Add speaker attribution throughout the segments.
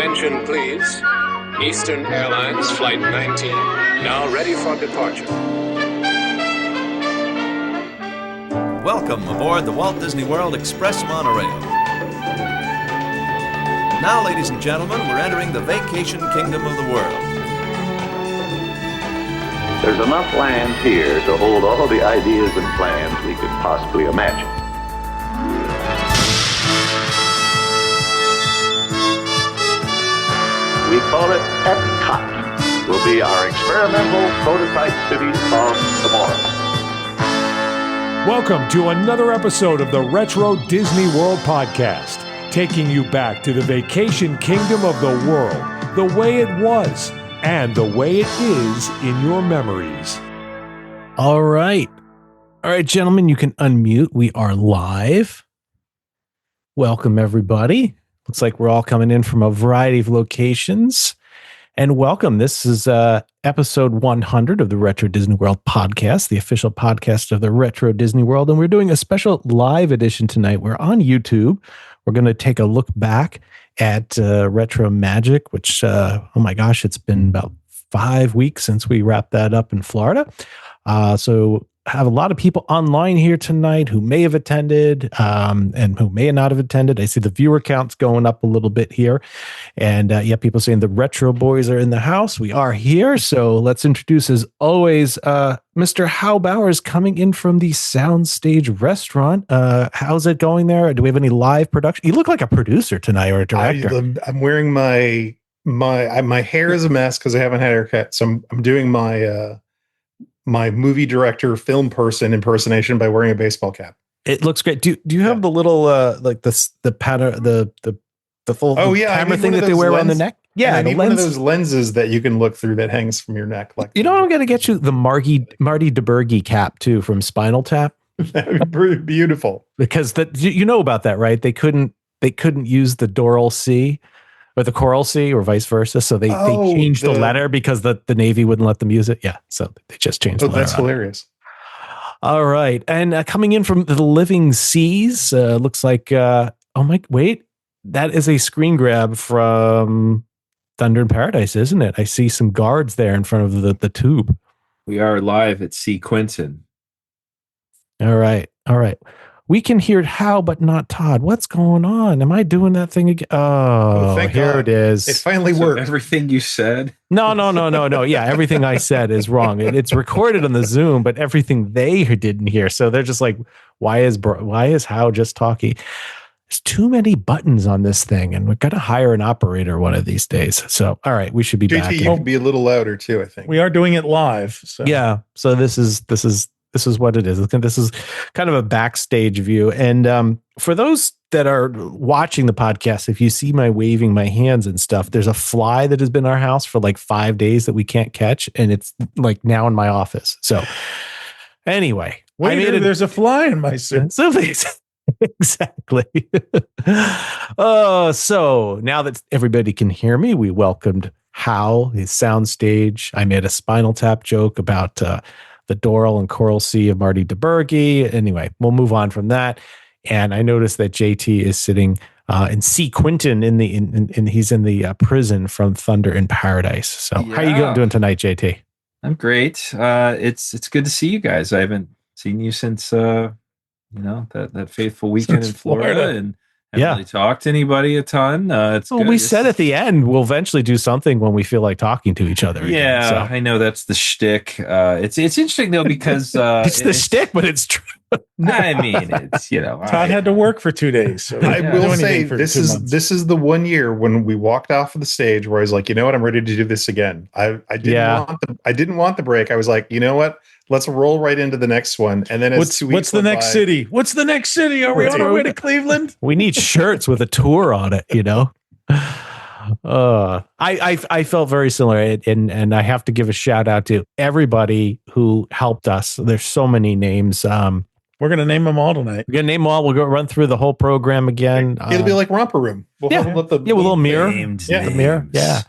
Speaker 1: Attention, please. Eastern Airlines Flight 19, now ready for departure.
Speaker 2: Welcome aboard the Walt Disney World Express monorail. Now, ladies and gentlemen, we're entering the vacation kingdom of the world.
Speaker 3: There's enough land here to hold all the ideas and plans we could possibly imagine. We call it Epcot. Will be our experimental prototype city of tomorrow.
Speaker 4: Welcome to another episode of the Retro Disney World Podcast, taking you back to the vacation kingdom of the world, the way it was, and the way it is in your memories.
Speaker 5: All right, gentlemen, you can unmute. We are live. Welcome, everybody. Looks like we're all coming in from a variety of locations. And welcome. This is episode 100 of the Retro Disney World Podcast, the official podcast of the Retro Disney World. And we're doing a special live edition tonight. We're on YouTube. We're going to take a look back at RetroMagic, which, oh my gosh, it's been about 5 weeks since we wrapped that up in Florida. So have a lot of people online here tonight who may have attended and who may not have attended. I see the viewer counts going up a little bit here. And people saying the Retro Boys are in the house. We are here. So let's introduce, as always, Mr. Hal Bowers coming in from the Soundstage restaurant. How's it going there? Do we have any live production? You look like a producer tonight or a director.
Speaker 6: I'm wearing my hair is a mess because I haven't had a haircut. So I'm doing my movie director, film person impersonation by wearing a baseball cap.
Speaker 5: It looks great. Do you have the little like the pattern, the full camera thing that they wear around the neck? Yeah,
Speaker 6: I need one of those lenses that you can look through that hangs from your neck. Like,
Speaker 5: you know, I'm going to get you the Marty DeBurgi cap too from Spinal Tap.
Speaker 6: That'd be beautiful.
Speaker 5: Because you know about that, right? They couldn't use the Doral C or the Coral C or vice versa. So they changed the letter because the Navy wouldn't let them use it. Yeah. So they just changed the letter.
Speaker 6: That's hilarious.
Speaker 5: All right. And coming in from the Living Seas, looks like, that is a screen grab from Thunder in Paradise, isn't it? I see some guards there in front of the tube.
Speaker 7: We are live at Sea Quentin.
Speaker 5: All right. We can hear Hal, but not Todd. What's going on? Am I doing that thing again? Oh, here
Speaker 6: God.
Speaker 5: It is.
Speaker 6: It finally worked.
Speaker 7: Everything you said?
Speaker 5: No. Yeah, everything I said is wrong. It's recorded on the Zoom, but everything they didn't hear. So they're just like, why is Hal just talking? There's too many buttons on this thing, and we've got to hire an operator one of these days. So, all right, we should be back.
Speaker 6: You can be a little louder too, I think.
Speaker 8: We are doing it live. So.
Speaker 5: Yeah. So this is what it is. This is kind of a backstage view. And for those that are watching the podcast, if you see my waving my hands and stuff, there's a fly that has been in our house for like 5 days that we can't catch. And it's like now in my office. So anyway,
Speaker 8: there's a fly in my suit.
Speaker 5: Exactly. So now that everybody can hear me, we welcomed Hal, his Soundstage. I made a Spinal Tap joke about the Doral and Coral Sea of Marty DeBurgi. Anyway, we'll move on from that. And I noticed that JT is sitting in Sea Quentin in he's in the prison from Thunder in Paradise. So how are you doing tonight, JT?
Speaker 7: I'm great. It's good to see you guys. I haven't seen you since that faithful weekend in Florida and haven't really talked to anybody a ton.
Speaker 5: We said at the end we'll eventually do something when we feel like talking to each other.
Speaker 7: Yeah, again, so. I know that's the shtick. It's interesting though because
Speaker 5: it's the shtick, but it's true.
Speaker 7: I mean, it's
Speaker 8: Todd had to work for 2 days. So
Speaker 6: I will say this is the 1 year when we walked off of the stage where I was like, you know what, I'm ready to do this again. I didn't want the break. I was like, you know what? Let's roll right into the next one. And then
Speaker 8: what's the next city? What's the next city? Are we on our way to Cleveland?
Speaker 5: We need shirts with a tour on it, I felt very similar, and I have to give a shout out to everybody who helped us. There's so many names.
Speaker 8: We're going to name them all tonight.
Speaker 5: We're going to name them all. We'll go run through the whole program again.
Speaker 6: It'll be like Romper Room.
Speaker 5: With a little mirror. The mirror. Yeah.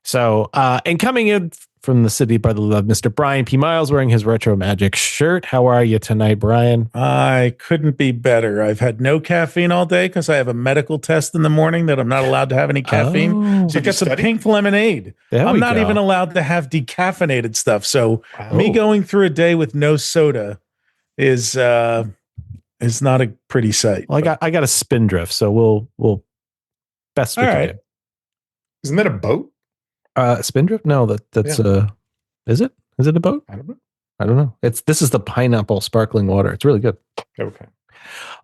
Speaker 5: So, and coming in from the city brotherly love, Mr. Brian P. Miles, wearing his RetroMagic shirt. How are you tonight, Brian?
Speaker 8: I couldn't be better. I've had no caffeine all day because I have a medical test in the morning that I'm not allowed to have any caffeine.
Speaker 5: Oh.
Speaker 8: So I got some pink lemonade. I'm not even allowed to have decaffeinated stuff. So me going through a day with no soda is not a pretty sight.
Speaker 5: Well, I got a spindrift, so we'll best we can do.
Speaker 6: Isn't that a boat?
Speaker 5: Spindrift? No, that's is it? Is it a boat?
Speaker 6: I
Speaker 5: don't know. This is the pineapple sparkling water. It's really good.
Speaker 6: Okay.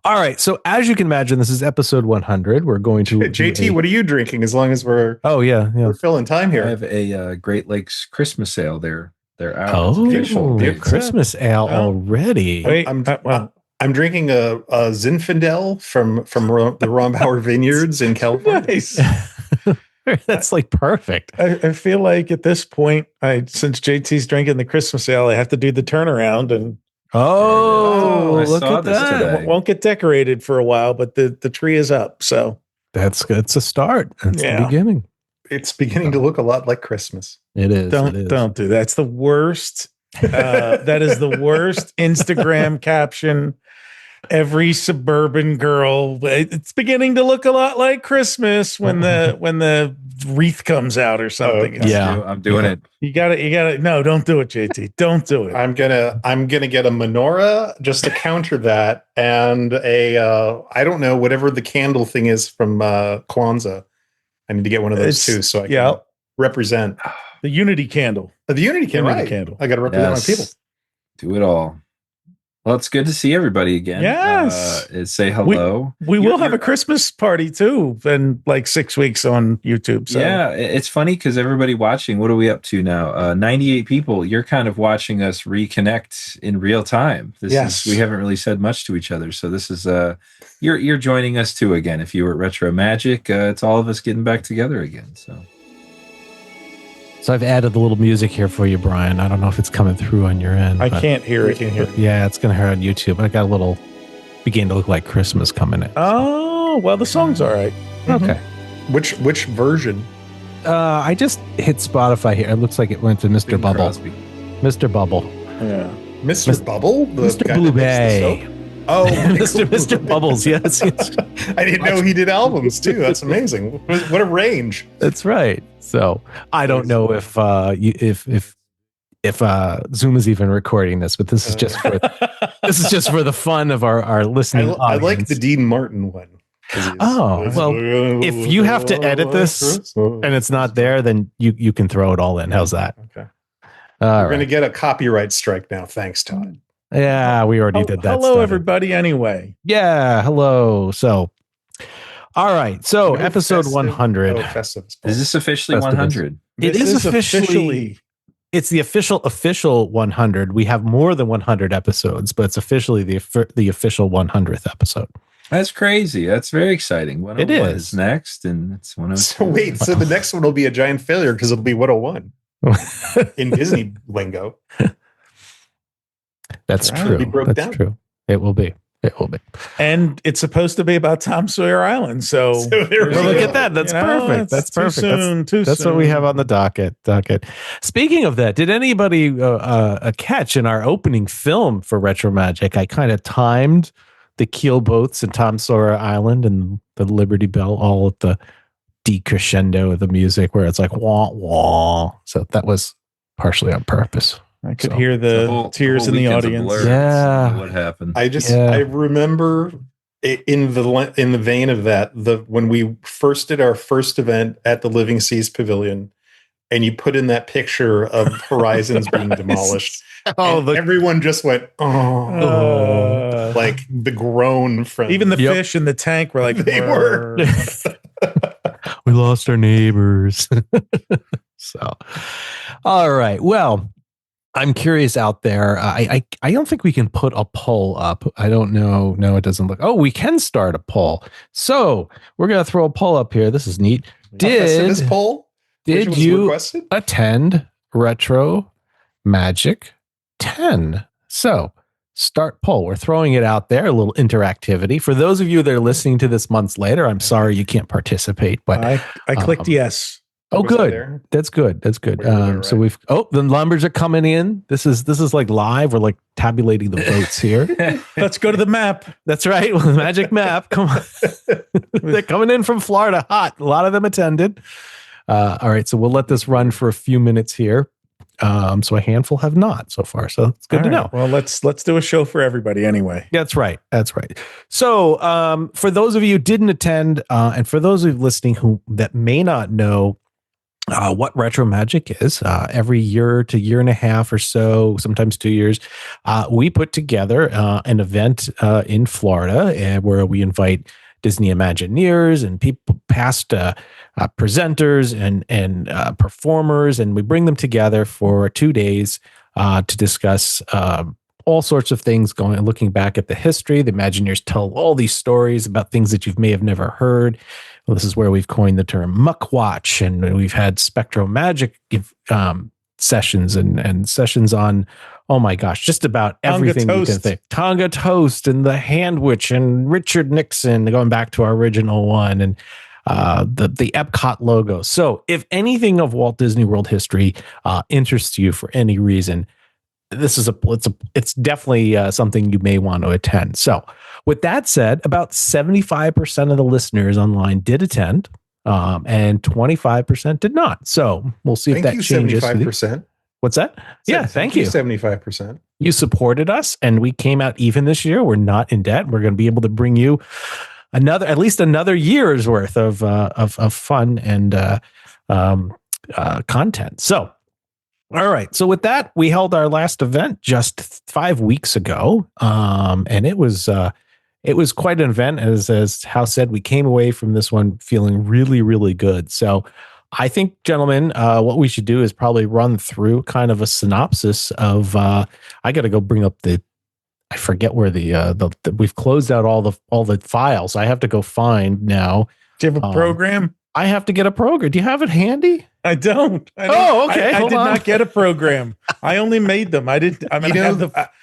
Speaker 5: All right. So as you can imagine, this is episode 100. We're going to
Speaker 6: JT. What are you drinking? As long as we're we're filling time here.
Speaker 7: I have a Great Lakes Christmas ale. They're out.
Speaker 5: Oh, the Christmas ale already.
Speaker 6: I'm drinking a Zinfandel from the Rombauer Vineyards in California.
Speaker 8: Nice.
Speaker 5: That's like perfect.
Speaker 8: I feel like at this point, since JT's drinking the Christmas ale, I have to do the turnaround and
Speaker 5: look at that.
Speaker 8: Today. Won't get decorated for a while, but the tree is up. So
Speaker 5: that's good. It's a start. It's the beginning.
Speaker 6: It's beginning to look a lot like Christmas.
Speaker 5: It is.
Speaker 8: Don't do that. That's the worst. That is the worst Instagram caption. Every suburban girl. It's beginning to look a lot like Christmas when the wreath comes out or something.
Speaker 7: I'm doing it.
Speaker 8: You got to. No, don't do it, JT. Don't do it.
Speaker 6: I'm gonna get a menorah just to counter that, and I don't know, whatever the candle thing is from Kwanzaa. I need to get one of those too, so I can represent
Speaker 8: the Unity candle.
Speaker 6: The Unity candle. I got to represent my people.
Speaker 7: Do it all. Well, it's good to see everybody again.
Speaker 8: Yes.
Speaker 7: Say hello.
Speaker 8: We will have a Christmas party too in like 6 weeks on YouTube. So.
Speaker 7: Yeah, it's funny because everybody watching, what are we up to now? 98 people. You're kind of watching us reconnect in real time. We haven't really said much to each other. So this is you're joining us too again. If you were at RetroMagic, it's all of us getting back together again.
Speaker 5: So I've added the little music here for you, Brian. I don't know if it's coming through on your end.
Speaker 8: I can't hear it.
Speaker 5: Yeah, it's going to hear on YouTube. I got a little begin to look like Christmas coming in.
Speaker 8: Oh, well, the song's all right.
Speaker 5: Okay.
Speaker 6: Which version?
Speaker 5: I just hit Spotify here. It looks like it went to Mr. Bubble. Mr. Bubble.
Speaker 6: Yeah. Mr. Bubble?
Speaker 5: Mr. Blue Bay.
Speaker 6: Oh,
Speaker 5: Mr. Bubbles, yes.
Speaker 6: I didn't know he did albums too. That's amazing. What a range.
Speaker 5: That's right. So I don't know if Zoom is even recording this, but this is just for the fun of our listening audience.
Speaker 6: I like the Dean Martin one.
Speaker 5: Oh, well, if you have to edit this and it's not there, then you can throw it all in. How's that?
Speaker 6: Okay. We're going to get a copyright strike now. Thanks, Todd.
Speaker 5: Yeah, we already did that.
Speaker 8: Hello, everybody. Anyway.
Speaker 5: Yeah. Hello. So, all right. So episode 100.
Speaker 7: Is this officially 100?
Speaker 5: It is officially. It's the official 100. We have more than 100 episodes, but it's officially the official 100th episode.
Speaker 7: That's crazy. That's very exciting.
Speaker 5: 101
Speaker 7: it is next, and it's 102.
Speaker 6: So wait, so the next one will be a giant failure because it'll be 101 in Disney lingo.
Speaker 5: That's true. That's true. It will be. It will be.
Speaker 8: And it's supposed to be about Tom Sawyer Island. So
Speaker 6: look
Speaker 5: at that. That's perfect. That's perfect. That's what we have on the docket. Speaking of that, did anybody catch in our opening film for RetroMagic? I kind of timed the keel boats and Tom Sawyer Island and the Liberty Bell all at the decrescendo of the music where it's like wah wah. So that was partially on purpose.
Speaker 8: I could hear the tears in the audience.
Speaker 5: Yeah,
Speaker 7: what happened?
Speaker 6: I remember in the vein of that, when we first did our first event at the Living Seas Pavilion, and you put in that picture of Horizons being demolished. Everyone just went, like the groan from
Speaker 8: even the fish in the tank were like,
Speaker 6: they were.
Speaker 5: We lost our neighbors. So, all right. Well, I'm curious out there. I don't think we can put a poll up. I don't know. No, it doesn't look. Oh, we can start a poll. So we're going to throw a poll up here. This is neat.
Speaker 6: This poll?
Speaker 5: Did you attend Retro Magic 10? So start poll. We're throwing it out there. A little interactivity. For those of you that are listening to this months later, I'm sorry you can't participate. But
Speaker 8: I clicked yes.
Speaker 5: Oh, good. That's good. That's good. So we've the numbers are coming in. This is like live. We're like tabulating the votes here.
Speaker 8: Let's go to the map.
Speaker 5: That's right. Well, the magic map. Come on. They're coming in from Florida hot. A lot of them attended. All right. So we'll let this run for a few minutes here. So a handful have not so far. So it's good to know.
Speaker 8: Well, let's do a show for everybody anyway.
Speaker 5: That's right. That's right. So for those of you who didn't attend, and for those of you listening that may not know what RetroMagic is, every year to year and a half or so, sometimes 2 years, we put together an event in Florida where we invite Disney Imagineers and people, past presenters and performers, and we bring them together for 2 days to discuss all sorts of things, looking back at the history. The Imagineers tell all these stories about things that you may have never heard. Well, this is where we've coined the term muckwatch, and we've had RetroMagic sessions and sessions on, oh my gosh, just about everything you can think. Tonga Toast and the Handwich and Richard Nixon, going back to our original one, and the Epcot logo. So if anything of Walt Disney World history interests you for any reason, this is it's definitely something you may want to attend. So with that said, about 75% of the listeners online did attend, and 25% did not. So we'll see if that changes.
Speaker 6: 75%.
Speaker 5: What's that? Yeah, thank you.
Speaker 6: 75%.
Speaker 5: You supported us, and we came out even this year. We're not in debt. We're going to be able to bring you at least another year's worth of fun and content. So, all right. So with that, we held our last event just 5 weeks ago, and it was quite an event. As Hal said, we came away from this one feeling really, really good. So I think, gentlemen, what we should do is probably run through kind of a synopsis of. I got to go bring up I forget where we've closed out all the files. I have to go find now.
Speaker 8: Do you have a program?
Speaker 5: I have to get a program. Do you have it handy?
Speaker 8: I don't.
Speaker 5: Oh, okay.
Speaker 8: I did not get a program. I only made them. I didn't. I mean,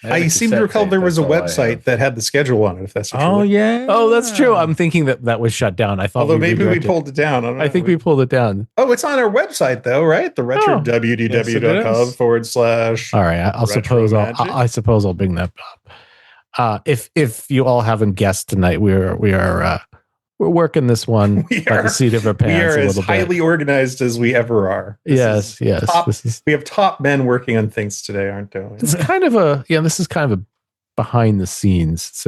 Speaker 6: I seem to recall there was a website that had the schedule on it. If that's
Speaker 8: true. Yeah.
Speaker 5: Oh, that's true. I'm thinking that was shut down. I thought.
Speaker 6: Although maybe we pulled it down.
Speaker 5: I think we pulled it down.
Speaker 6: Oh, it's on our website though, right? The retro.wdw.com/.
Speaker 5: All right. I suppose I'll bring that up. If you all haven't guessed tonight, we're working this one by the seat of our pants.
Speaker 6: We are
Speaker 5: a
Speaker 6: as highly organized as we ever are.
Speaker 5: Yes.
Speaker 6: We have top men working on things today, aren't we?
Speaker 5: This is kind of a behind the scenes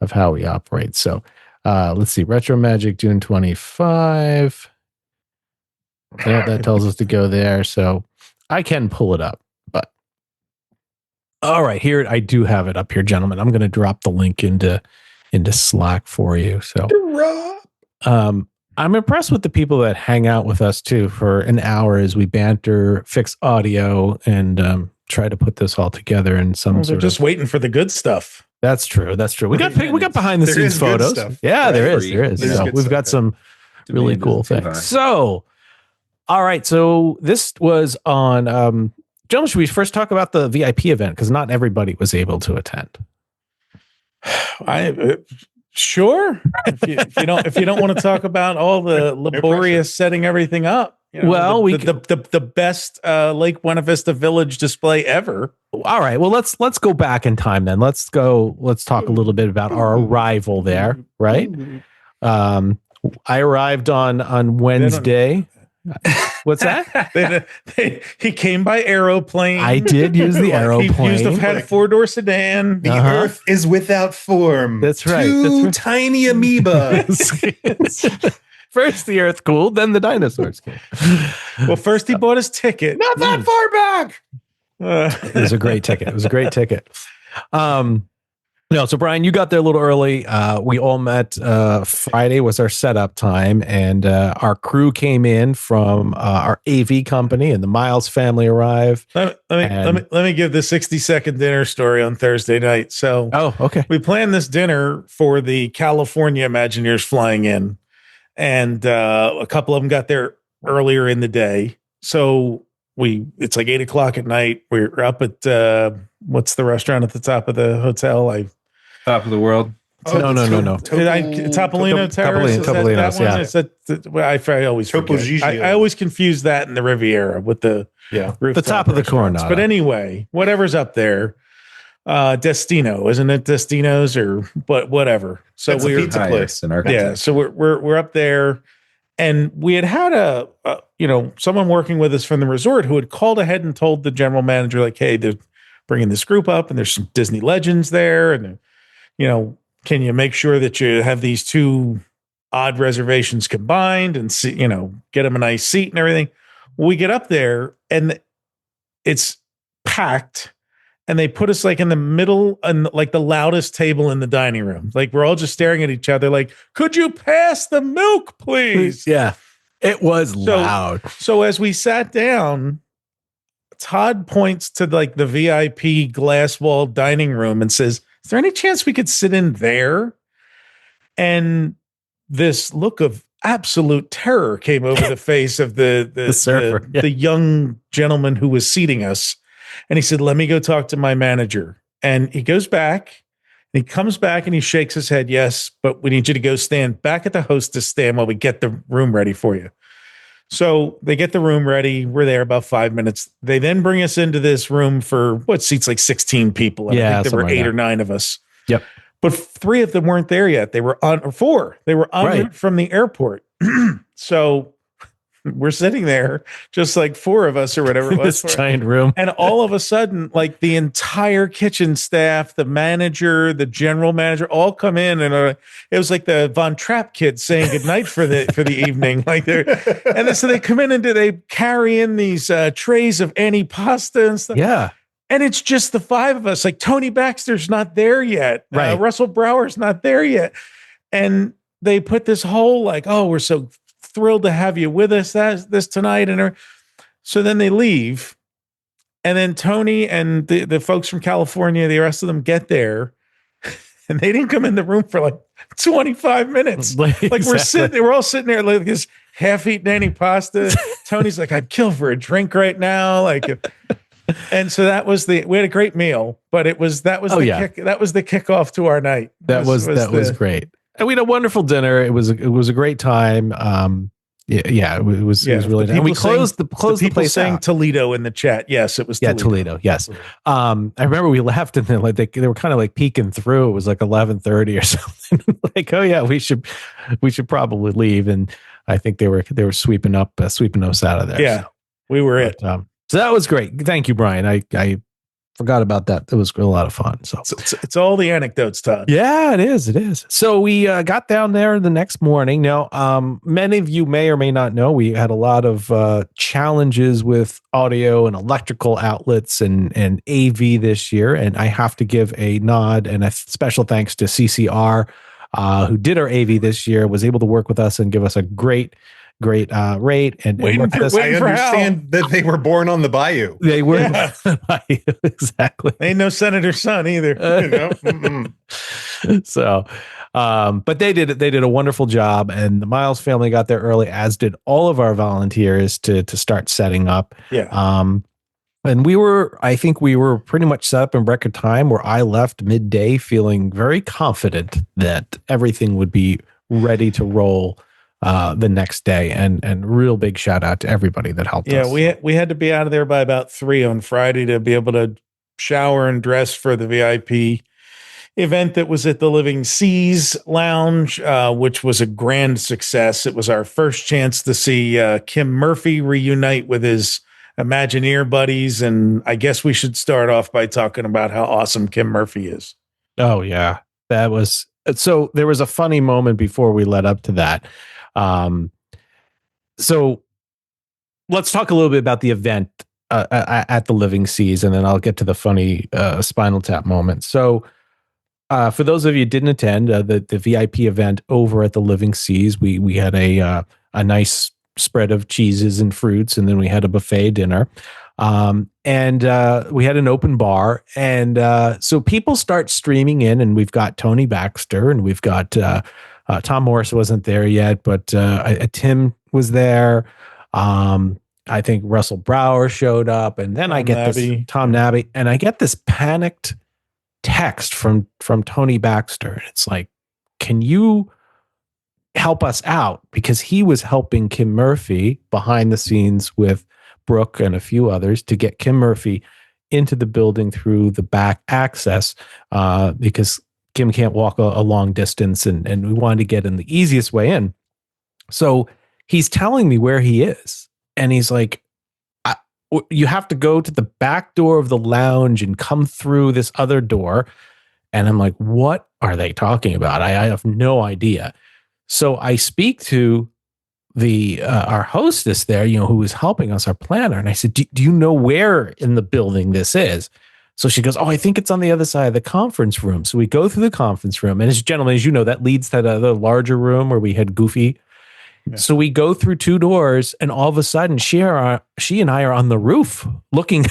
Speaker 5: of how we operate. So let's see, RetroMagic June 25. Yeah, that tells us to go there. So I can pull it up, but all right, here I do have it up here, gentlemen. I'm going to drop the link into Slack for you. So I'm impressed with the people that hang out with us too for an hour as we banter, fix audio, and try to put this all together in some
Speaker 8: They're just waiting for the good stuff.
Speaker 5: That's true. We got behind the scenes photos. Yeah, right? There is. So we've got some really cool things. So, all right. So this was on, gentlemen, should we first talk about the VIP event? Because not everybody was able to attend.
Speaker 8: Sure. If you don't want to talk about all the laborious setting everything up, the best Lake Buena Vista Village display ever.
Speaker 5: All right. Well, let's go back in time then. Let's talk a little bit about our arrival there. Right. I arrived on Wednesday. What's that?
Speaker 8: He came by aeroplane.
Speaker 5: I did use the aeroplane.
Speaker 8: He had a 4-door sedan.
Speaker 6: The Earth is without form.
Speaker 5: That's right.
Speaker 6: Two tiny amoeba.
Speaker 5: First the Earth cooled, then the dinosaurs came.
Speaker 8: Well, first he bought his ticket.
Speaker 6: Not that far back.
Speaker 5: It was a great ticket. No, so Brian, you got there a little early. We all met. Friday was our setup time, and our crew came in from our AV company, and the Miles family arrived.
Speaker 8: Let me give the 60-second dinner story on Thursday night. So,
Speaker 5: okay,
Speaker 8: we planned this dinner for the California Imagineers flying in, and a couple of them got there earlier in the day. So it's like 8:00 at night. We're up at what's the restaurant at the top of the hotel?
Speaker 7: Top of the World.
Speaker 5: No.
Speaker 8: Topolino Terrace. Is that one?
Speaker 5: Yeah.
Speaker 8: Is that I always forget. I always confuse that in the Riviera with the rooftop
Speaker 5: the top of the Coronado.
Speaker 8: But anyway, whatever's up there, Destino, isn't it? Destino's or but whatever. So
Speaker 6: we're a pizza place
Speaker 7: in Arkansas.
Speaker 8: Yeah. So we're up there, and we had a someone working with us from the resort who had called ahead and told the general manager, like, hey, they're bringing this group up, and there's some Disney legends there, and can you make sure that you have these two odd reservations combined and see, get them a nice seat and everything. Well, we get up there and it's packed, and they put us like in the middle and like the loudest table in the dining room. Like we're all just staring at each other like, could you pass the milk, please?
Speaker 5: Yeah, it was loud.
Speaker 8: So as we sat down, Todd points to like the VIP glass wall dining room and says, is there any chance we could sit in there? And this look of absolute terror came over the face of the surfer, the young gentleman who was seating us. And he said, let me go talk to my manager. And he goes back, and he comes back and he shakes his head. Yes, but we need you to go stand back at the hostess stand while we get the room ready for you. So they get the room ready. We're there about 5 minutes. They then bring us into this room for what seats like 16 people. And I think there were 8 or 9 of us.
Speaker 5: Yep.
Speaker 8: But 3 of them weren't there yet. They were or 4. They were en route from the airport. So we're sitting there, just like 4 of us or whatever it was.
Speaker 5: This giant room.
Speaker 8: And all of a sudden, like the entire kitchen staff, the manager, the general manager, all come in, and it was like the Von Trapp kids saying goodnight for the evening. Like so they come in and they carry in these trays of antipasta and stuff.
Speaker 5: Yeah.
Speaker 8: And it's just the 5 of us. Like Tony Baxter's not there yet.
Speaker 5: Right.
Speaker 8: Russell Brower's not there yet. And they put this whole like, oh, we're so thrilled to have you with us this tonight. And so then they leave. And then Tony and the folks from California, the rest of them get there. And they didn't come in the room for like 25 minutes.
Speaker 5: Exactly.
Speaker 8: We're all sitting there like this half-eaten antipasta. Tony's like, I'd kill for a drink right now. And so we had a great meal, but that was the kickoff to our night.
Speaker 5: That was great. And we had a wonderful dinner. It was a great time. It was really nice. And we closed the place
Speaker 8: saying
Speaker 5: out.
Speaker 8: Toledo in the chat. Yes, it was Toledo.
Speaker 5: Yeah, Toledo. Yes. I remember we left and then they were kind of like peeking through. It was like 11:30 or something. Like, oh yeah, we should probably leave. And I think they were sweeping us out of there.
Speaker 8: Yeah, we were
Speaker 5: so that was great. Thank you, Brian. I forgot about that. It was a lot of fun. So
Speaker 8: it's all the anecdotes, Todd.
Speaker 5: Yeah, it is. So we got down there the next morning. Now, many of you may or may not know, we had a lot of challenges with audio and electrical outlets and AV this year. And I have to give a nod and a special thanks to CCR, who did our AV this year, was able to work with us and give us a great rate. And
Speaker 6: I understand that they were born on the bayou.
Speaker 5: They were on the bayou, exactly.
Speaker 8: Ain't no Senator's son either.
Speaker 5: So, but they did a wonderful job, and the Miles family got there early, as did all of our volunteers to start setting up.
Speaker 8: Yeah.
Speaker 5: And I think we were pretty much set up in record time, where I left midday feeling very confident that everything would be ready to roll the next day, and real big shout out to everybody that helped us.
Speaker 8: Yeah, we had to be out of there by about 3 on Friday to be able to shower and dress for the VIP event that was at the Living Seas Lounge, which was a grand success. It was our first chance to see Kim Murphy reunite with his Imagineer buddies, and I guess we should start off by talking about how awesome Kim Murphy is.
Speaker 5: Oh yeah, that was so. There was a funny moment before we led up to that. So let's talk a little bit about the event at the Living Seas, and then I'll get to the funny Spinal Tap moment. So for those of you who didn't attend the VIP event over at the Living Seas, we had a nice spread of cheeses and fruits, and then we had a buffet dinner. And we had an open bar, and so people start streaming in, and we've got Tony Baxter, and we've got Tom Morris wasn't there yet, but Tim was there. I think Russell Brower showed up, and then Tom Nabby, and I get this panicked text from Tony Baxter, and it's like, can you help us out? Because he was helping Kim Murphy behind the scenes with Brooke and a few others to get Kim Murphy into the building through the back access, because Kim can't walk a long distance, and we wanted to get in the easiest way in. So he's telling me where he is, and he's like, you have to go to the back door of the lounge and come through this other door. And I'm like, what are they talking about? I have no idea. So I speak to our hostess there, who was helping us, our planner. And I said, do you know where in the building this is? So she goes, oh, I think it's on the other side of the conference room. So we go through the conference room. And as gentlemen, as you know, that leads to the larger room where we had Goofy. Yeah. So we go through 2 doors, and all of a sudden she and I are on the roof looking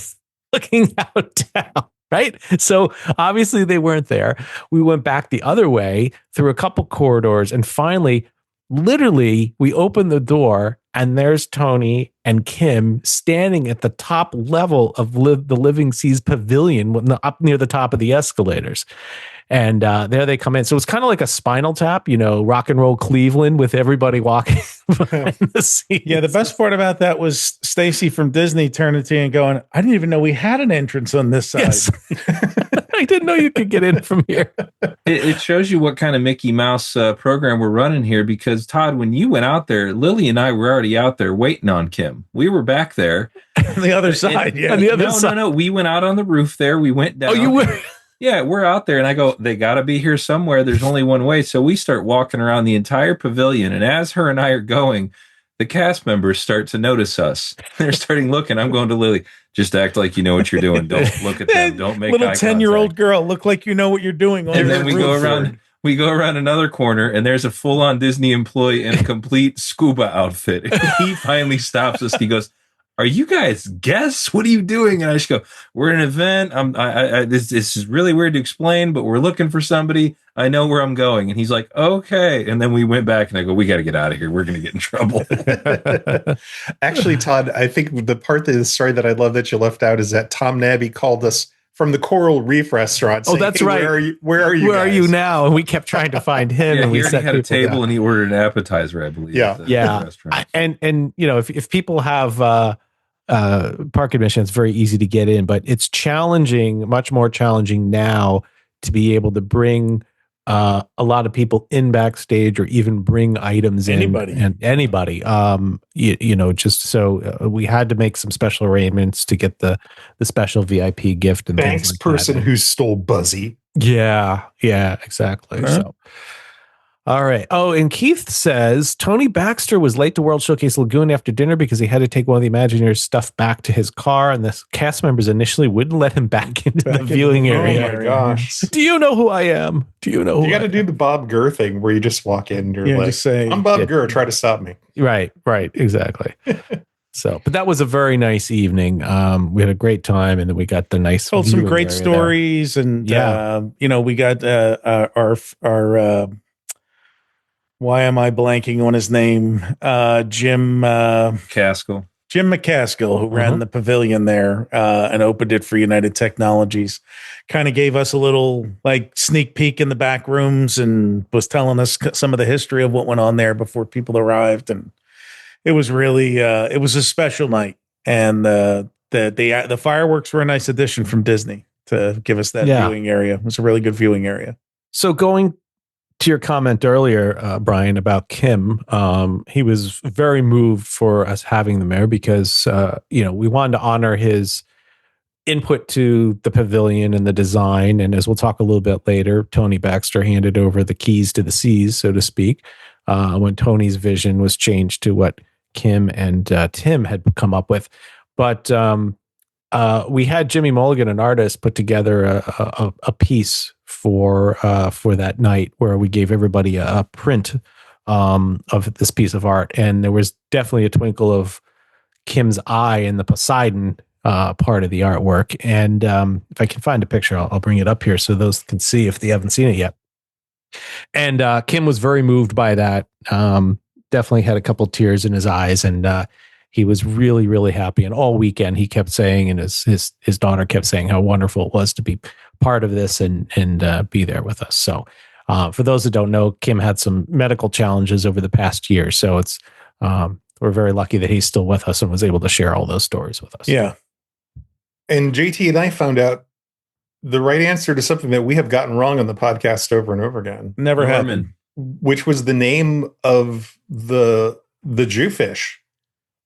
Speaker 5: out down. Right. So obviously they weren't there. We went back the other way through a couple corridors, and finally, literally, we opened the door, and there's Tony and Kim standing at the top level of the Living Seas Pavilion, up near the top of the escalators. And there they come in. So it's kind of like a Spinal Tap, Rock and Roll Cleveland, with everybody walking behind the scenes.
Speaker 8: Yeah, the best part about that was Stacy from Disney turning to you and going, I didn't even know we had an entrance on this side.
Speaker 5: Yes. I didn't know you could get in from here.
Speaker 7: It shows you what kind of Mickey Mouse program we're running here, because, Todd, when you went out there, Lily and I were already out there waiting on Kim. We were back there.
Speaker 8: On the other side, yeah.
Speaker 5: On the other side.
Speaker 7: No. We went out on the roof there. We went down.
Speaker 5: Oh, you were?
Speaker 7: Yeah, we're out there, and I go, they got to be here somewhere. There's only one way. So we start walking around the entire pavilion, and as her and I are going, the cast members start to notice us. They're starting looking. I'm going to Lily, just act like you know what you're doing. Don't look at them. Don't make
Speaker 8: little
Speaker 7: eye
Speaker 8: 10-year-old girl, look like you know what you're doing.
Speaker 7: And then we go around another corner, and there's a full-on Disney employee in a complete scuba outfit. He finally stops us. He goes, are you guys guests? What are you doing? And I just go, we're at an event. This is really weird to explain, but we're looking for somebody. I know where I'm going. And he's like, okay. And then we went back, and I go, we got to get out of here. We're going to get in trouble.
Speaker 6: Actually, Todd, I think the part of the story that I love that you left out is that Tom Nabby called us from the Coral Reef restaurant.
Speaker 5: Saying, that's right.
Speaker 6: Where are you?
Speaker 5: Where are you now? And we kept trying to find him.
Speaker 7: Yeah,
Speaker 5: and
Speaker 7: we already had a table down. And he ordered an appetizer, I believe.
Speaker 5: Yeah. And if people have park admission, it's very easy to get in, but it's challenging, much more challenging now, to be able to bring a lot of people in backstage, or even bring items
Speaker 8: anybody.
Speaker 5: In. And anybody, just so we had to make some special arrangements to get the special VIP gift and
Speaker 6: Banks
Speaker 5: things like
Speaker 6: person
Speaker 5: that.
Speaker 6: who stole Buzzy.
Speaker 5: Yeah, exactly. Huh? So. All right. Oh, and Keith says Tony Baxter was late to World Showcase Lagoon after dinner because he had to take one of the Imagineers' stuff back to his car, and the cast members initially wouldn't let him back into the viewing area.
Speaker 6: Oh my gosh!
Speaker 5: Do you know who I am? Do you know?
Speaker 6: You got to do the Bob Gurr thing where you just walk in and you're like,
Speaker 8: just say,
Speaker 6: "I'm Bob Gurr. Try to stop me."
Speaker 5: Right. Exactly. So, but that was a very nice evening. We had a great time, and then we got the nice
Speaker 8: told some great stories,
Speaker 5: there.
Speaker 8: And we got our. Why am I blanking on his name? Jim
Speaker 7: Caskill.
Speaker 8: Jim McCaskill, who ran the pavilion there and opened it for United Technologies, kind of gave us a little sneak peek in the back rooms and was telling us some of the history of what went on there before people arrived. And it was really, it was a special night. And the fireworks were a nice addition from Disney to give us that viewing area. It was a really good viewing area.
Speaker 5: So going to your comment earlier, Brian, about Kim, he was very moved for us having them there because, we wanted to honor his input to the pavilion and the design. And as we'll talk a little bit later, Tony Baxter handed over the keys to the seas, so to speak, when Tony's vision was changed to what Kim and Tim had come up with. But we had Jimmy Mulligan, an artist, put together a piece for that night where we gave everybody a print of this piece of art, and there was definitely a twinkle of Kim's eye in the Poseidon part of the artwork. And if I can find a picture, I'll bring it up here so those can see if they haven't seen it yet. And Kim was very moved by that. Definitely had a couple tears in his eyes, and he was really, really happy. And all weekend he kept saying, and his daughter kept saying how wonderful it was to be part of this and be there with us. So For those that don't know, Kim had some medical challenges over the past year. So it's we're very lucky that he's still with us and was able to share all those stories with us.
Speaker 8: Yeah.
Speaker 6: And JT and I found out the right answer to something that we have gotten wrong on the podcast over and over again.
Speaker 8: Never happened.
Speaker 6: Which was the name of the Jewfish.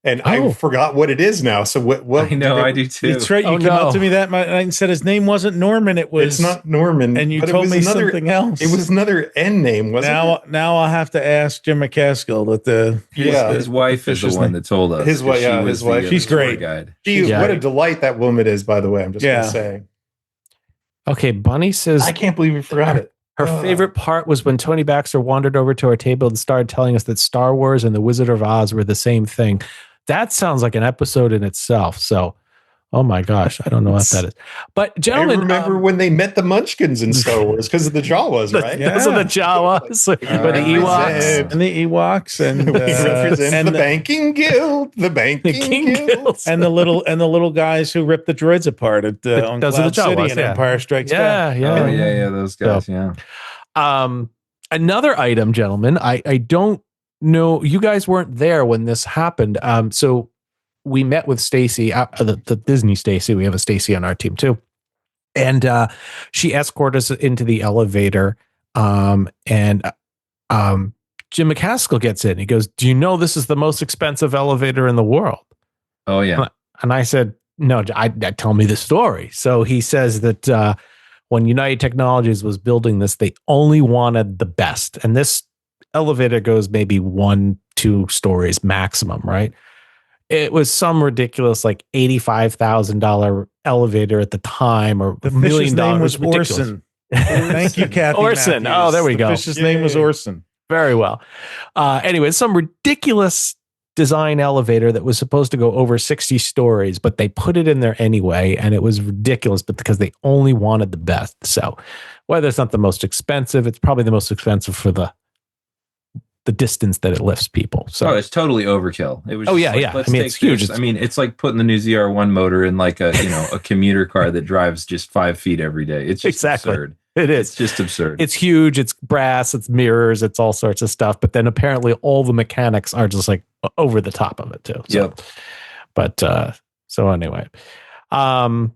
Speaker 6: And I forgot what it is now. So what
Speaker 7: I know, I do too.
Speaker 8: That's right. You came up to me that night and said his name wasn't Norman. It's
Speaker 6: not Norman.
Speaker 8: And you told me something else.
Speaker 6: It was another N name, wasn't it?
Speaker 8: Now I'll have to ask Jim McCaskill that
Speaker 7: his wife is the one that told us.
Speaker 6: His wife.
Speaker 8: She's great.
Speaker 6: What a delight that woman is, by the way. I'm just going to say.
Speaker 5: Okay, Bunny says,
Speaker 6: I can't believe we forgot it.
Speaker 5: Her favorite part was when Tony Baxter wandered over to our table and started telling us that Star Wars and The Wizard of Oz were the same thing. That sounds like an episode in itself. So, oh my gosh, I don't know what that is. But gentlemen,
Speaker 6: I remember when they met the Munchkins in Star Wars because of the Jawas, right?
Speaker 5: Those are the Jawas, the Ewoks,
Speaker 8: and the Ewoks, and
Speaker 6: we represent the banking guild, the banking guild,
Speaker 8: and the little guys who ripped the droids apart at on Cloud City and Empire Strikes Back.
Speaker 7: Yeah, those guys.
Speaker 5: Another item, gentlemen. I don't. No, you guys weren't there when this happened. So we met with Stacy, the Disney Stacy. We have a Stacy on our team too. And she escorted us into the elevator. And Jim McCaskill gets in. He goes, "Do you know this is the most expensive elevator in the world?"
Speaker 7: Oh, yeah.
Speaker 5: And I said, "No, tell me the story." So he says that when United Technologies was building this, they only wanted the best. And this elevator goes maybe 1-2 stories maximum, right? It was some ridiculous like $85,000 elevator at the time, or
Speaker 8: the
Speaker 5: $1 million.
Speaker 8: Fish's name was Orson. Thank you, Kathy.
Speaker 5: Orson.
Speaker 8: Matthews.
Speaker 5: Oh, there we go.
Speaker 8: The fish's name was Orson.
Speaker 5: Very well. Anyway, some ridiculous design elevator that was supposed to go over 60 stories, but they put it in there anyway, and it was ridiculous, but because they only wanted the best. So whether it's not the most expensive, it's probably the most expensive for the distance that it lifts people. So
Speaker 7: it's totally overkill. It was.
Speaker 5: It's huge.
Speaker 7: It's like putting the new ZR1 motor in like a a commuter car that drives just 5 feet every day. It's just absurd.
Speaker 5: It is.
Speaker 7: It's just absurd.
Speaker 5: It's huge. It's brass. It's mirrors. It's all sorts of stuff. But then apparently all the mechanics are just like over the top of it too. So,
Speaker 7: yep.
Speaker 5: But so anyway, all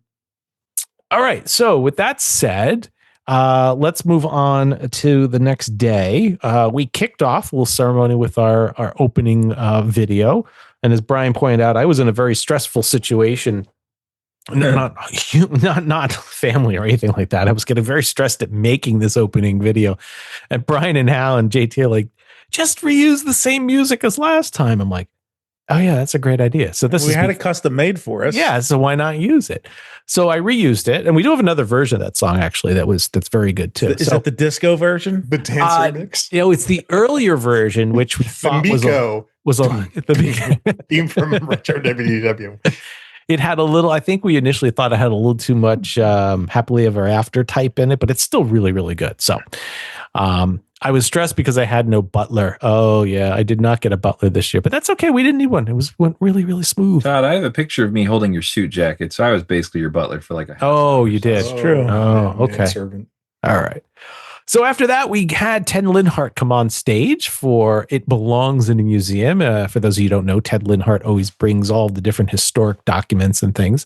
Speaker 5: right. So with that said, let's move on to the next day. We kicked off a little ceremony with our opening video. And as Brian pointed out, I was in a very stressful situation, not family or anything like that. I was getting very stressed at making this opening video. And Brian and Hal and JT are like, just reuse the same music as last time. I'm like, oh yeah, that's a great idea. So
Speaker 8: we had it custom made for us.
Speaker 5: Yeah, so why not use it? So I reused it, and we do have another version of that song actually that's very good too.
Speaker 8: Is it the disco version?
Speaker 6: The dance remix?
Speaker 5: It's the earlier version, which we thought was the
Speaker 6: theme from Retro WDW.
Speaker 5: It had a little. I think we initially thought it had a little too much "Happily Ever After" type in it, but it's still really, really good. So. I was stressed because I had no butler. Oh yeah, I did not get a butler this year, but that's okay. We didn't need one. Went really, really smooth.
Speaker 7: Todd, I have a picture of me holding your suit jacket, so I was basically your butler for like a.
Speaker 5: Oh, you did.
Speaker 8: That's true.
Speaker 5: Oh, okay. All right. So after that, we had Ted Linhart come on stage for "It Belongs in a Museum." For those of you who don't know, Ted Linhart always brings all the different historic documents and things.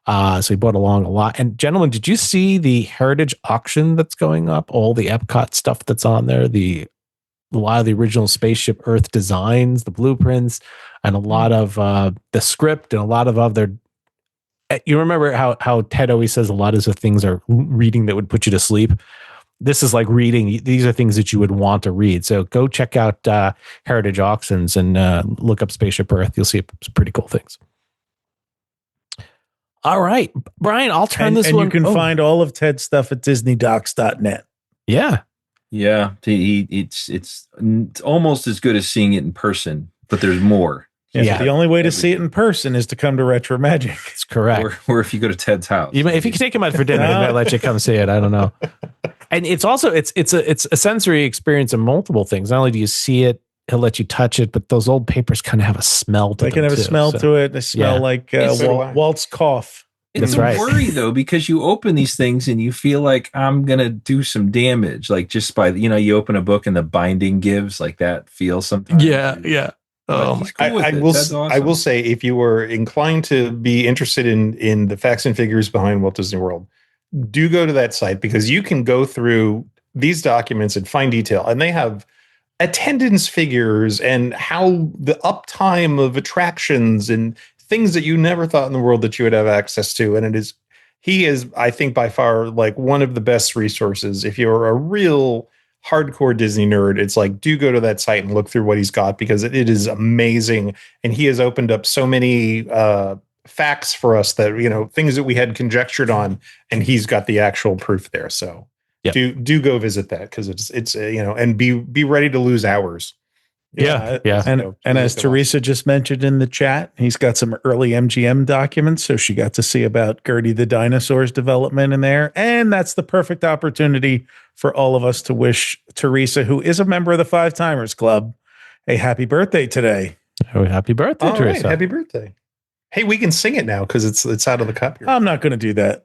Speaker 5: So he brought along a lot. And gentlemen, did you see the heritage auction that's going up? All the Epcot stuff that's on there, a lot of the original Spaceship Earth designs, the blueprints, and a lot of the script, and a lot of other. You remember how Ted always says a lot of the things are reading that would put you to sleep. This is like reading. These are things that you would want to read. So go check out Heritage Auctions and look up Spaceship Earth. You'll see some pretty cool things. All right, Brian, I'll turn this one.
Speaker 8: And you can find all of Ted's stuff at DisneyDocs.net.
Speaker 5: Yeah.
Speaker 7: Yeah. It's almost as good as seeing it in person, but there's more.
Speaker 8: Yeah. The only way to see it in person is to come to RetroMagic.
Speaker 5: That's correct.
Speaker 7: Or if you go to Ted's house.
Speaker 5: If you can take him out for dinner, he might let you come see it. I don't know. And it's also, it's a sensory experience in multiple things. Not only do you see it, he'll let you touch it, but those old papers kind of have a smell to them.
Speaker 8: They can have a smell to it. They smell like Walt's cough.
Speaker 7: It's a worry though, because you open these things and you feel like I'm gonna do some damage, like just by you open a book and the binding gives like that feel sometimes.
Speaker 5: Yeah.
Speaker 7: Oh, he's cool with it. That's awesome.
Speaker 6: I will say, if you were inclined to be interested in the facts and figures behind Walt Disney World, do go to that site, because you can go through these documents in fine detail, and they have attendance figures and how the uptime of attractions and things that you never thought in the world that you would have access to. And he is, I think, by far like one of the best resources. If you're a real hardcore Disney nerd, it's like, do go to that site and look through what he's got, because it is amazing. And he has opened up so many facts for us that, things that we had conjectured on, and he's got the actual proof there. So do go visit that, because it's and be ready to lose hours.
Speaker 5: Yeah.
Speaker 8: And as Teresa just mentioned in the chat, he's got some early MGM documents, so she got to see about Gertie the dinosaur's development in there. And that's the perfect opportunity for all of us to wish Teresa, who is a member of the Five Timers Club, a happy birthday today.
Speaker 5: Oh, happy birthday,
Speaker 6: all
Speaker 5: Teresa!
Speaker 6: Right, happy birthday! Hey, we can sing it now because it's out of the copyright.
Speaker 8: I'm not going to do that.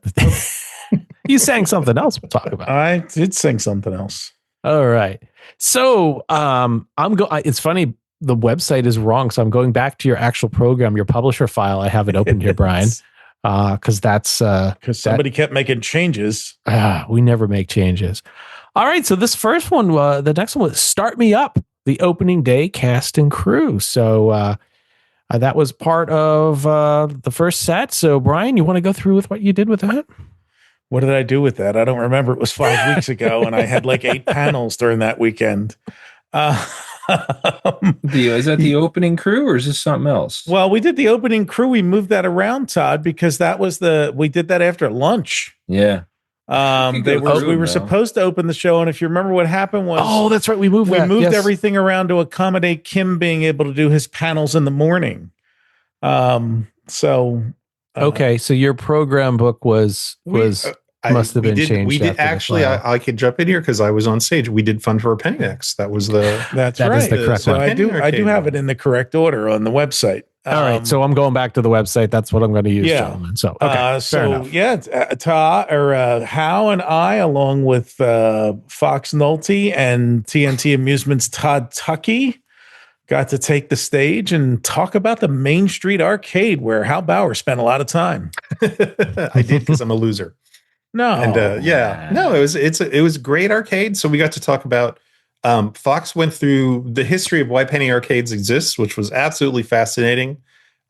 Speaker 5: You sang something else. We'll talk about.
Speaker 8: I did sing something else.
Speaker 5: All right. So it's funny, the website is wrong. So I'm going back to your actual program, your publisher file. I have it open here, Brian. Because
Speaker 8: somebody kept making changes.
Speaker 5: We never make changes. All right. So this first one, the next one was Start Me Up, the opening day cast and crew. So that was part of the first set. So Brian, you want to go through with what you did with that?
Speaker 8: What did I do with that? I don't remember. It was 5 weeks ago, and I had like 8 panels during that weekend.
Speaker 7: Is that the opening crew, or is this something else?
Speaker 8: Well, we did the opening crew. We moved that around, Todd, because we did that after lunch.
Speaker 7: Yeah.
Speaker 8: We were supposed to open the show, and if you remember, what happened was,
Speaker 5: oh, that's right, we moved
Speaker 8: everything around to accommodate Kim being able to do his panels in the morning.
Speaker 5: Okay, so your program book must have been changed.
Speaker 6: We did actually. I could jump in here because I was on stage. We did Fun for a Penny next. That was the.
Speaker 8: That
Speaker 5: right.
Speaker 8: Is the correct one. I do have it in the correct order on the website.
Speaker 5: All right, so I'm going back to the website. That's what I'm going to use, gentlemen. So
Speaker 8: Hal and I, along with Fox Nolte and TNT Amusements' Todd Tuckey, got to take the stage and talk about the Main Street Arcade, where Hal Bauer spent a lot of time.
Speaker 6: I did, because I'm a loser.
Speaker 8: No,
Speaker 6: and it was great arcade. So we got to talk about. Fox went through the history of why penny arcades exist, which was absolutely fascinating.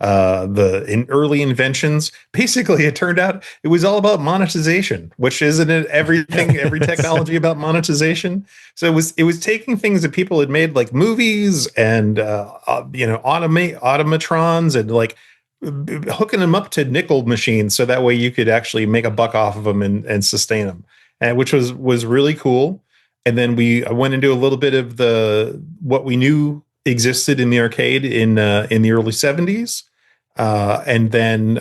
Speaker 6: In early inventions, basically, it turned out it was all about monetization, which isn't it every technology about monetization. So it was taking things that people had made, like movies and automatrons, and like hooking them up to nickel machines, so that way you could actually make a buck off of them and sustain them, and which was really cool. And then we went into a little bit of what we knew existed in the arcade in the early 70s. And then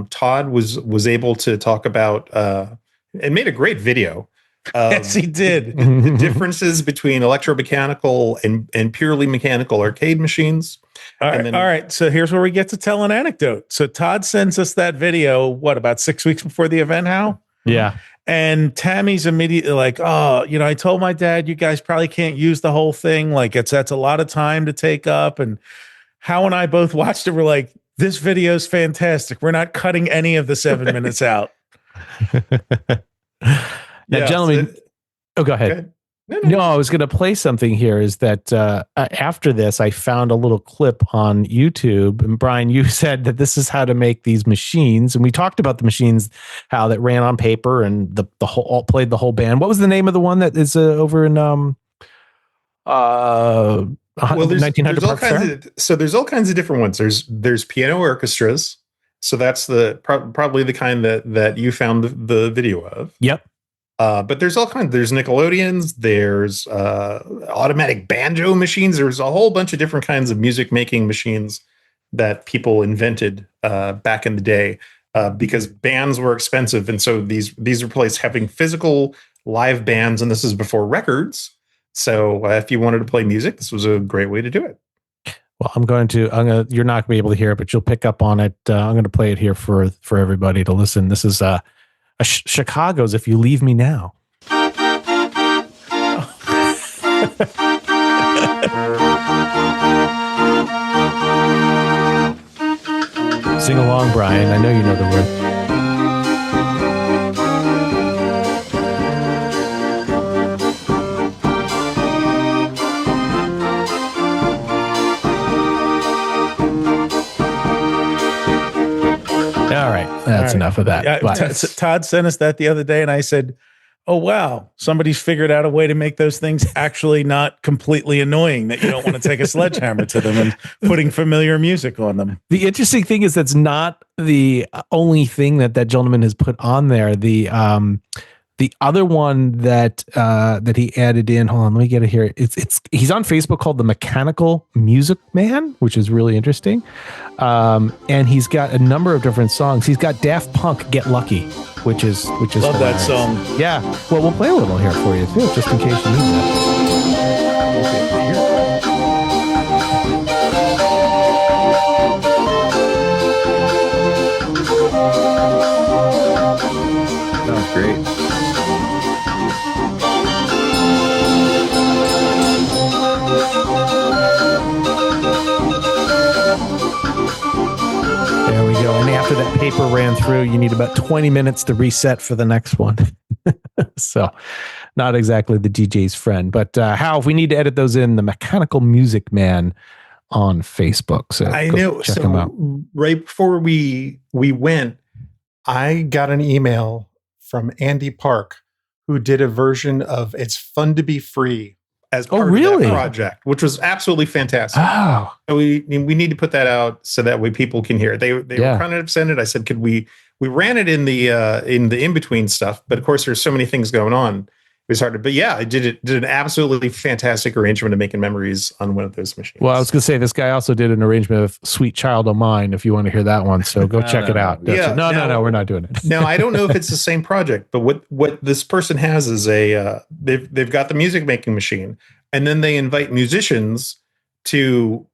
Speaker 6: Todd was able to talk about and made a great video.
Speaker 8: Yes, he did.
Speaker 6: The differences between electromechanical and purely mechanical arcade machines.
Speaker 8: All right. So here's where we get to tell an anecdote. So Todd sends us that video, about 6 weeks before the event, Hal?
Speaker 5: Yeah.
Speaker 8: And Tammy's immediately like, oh, I told my dad, you guys probably can't use the whole thing. Like that's a lot of time to take up. And Hal and I both watched it. We're like, this video is fantastic. We're not cutting any of the 7 minutes out.
Speaker 5: Now, gentlemen, go ahead. No, I was going to play something here. Is that after this, I found a little clip on YouTube. And Brian, you said that this is how to make these machines, and we talked about the machines, how that ran on paper and the whole played the whole band. What was the name of the one that is over in
Speaker 6: there's
Speaker 5: 1900
Speaker 6: all kinds of, there's all kinds of different ones. There's piano orchestras. So that's probably the kind that you found the video of.
Speaker 5: Yep.
Speaker 6: But there's all kinds. There's Nickelodeons. There's automatic banjo machines. There's a whole bunch of different kinds of music making machines that people invented back in the day because bands were expensive, and so these replaced having physical live bands. And this is before records. So if you wanted to play music, this was a great way to do it.
Speaker 5: Well, you're not going to be able to hear it, but you'll pick up on it. I'm going to play it here for everybody to listen. This is Chicago's If You Leave Me Now. Sing along, Brian. I know you know the word. All right. That's enough of that.
Speaker 8: Todd sent us that the other day, and I said, oh, wow, somebody's figured out a way to make those things actually not completely annoying that you don't want to take a sledgehammer to them and putting familiar music on them.
Speaker 5: The interesting thing is that's not the only thing that gentleman has put on there. The other one that he added in, hold on, let me get it here. He's on Facebook called the Mechanical Music Man, which is really interesting. And he's got a number of different songs. He's got Daft Punk Get Lucky, which is
Speaker 8: love
Speaker 5: hilarious.
Speaker 8: That song.
Speaker 5: Yeah. Well, we'll play a little here for you too, just in case you need that.
Speaker 7: Sounds great.
Speaker 5: There we go. And after that paper ran through, you need about 20 minutes to reset for the next one. So not exactly the DJ's friend, but Hal, if we need to edit those in, the Mechanical Music Man on Facebook. So
Speaker 6: I know.
Speaker 5: Check him out.
Speaker 6: Right before we went, I got an email from Andy Park, who did a version of It's Fun to Be Free as part of that project, which was absolutely fantastic.
Speaker 5: Oh.
Speaker 6: So we need to put that out so that way people can hear it. They were kind of sent it. I said, could we ran it in the in-between stuff, but of course there's so many things going on. It was hard to, but yeah, I did an absolutely fantastic arrangement of Making Memories on one of those machines.
Speaker 5: Well, I was going to say, this guy also did an arrangement of Sweet Child O' Mine, if you want to hear that one. So go check it out.
Speaker 6: Yeah,
Speaker 5: no, we're not doing it.
Speaker 6: Now, I don't know if it's the same project, but what this person has is they've got the music making machine, and then they invite musicians to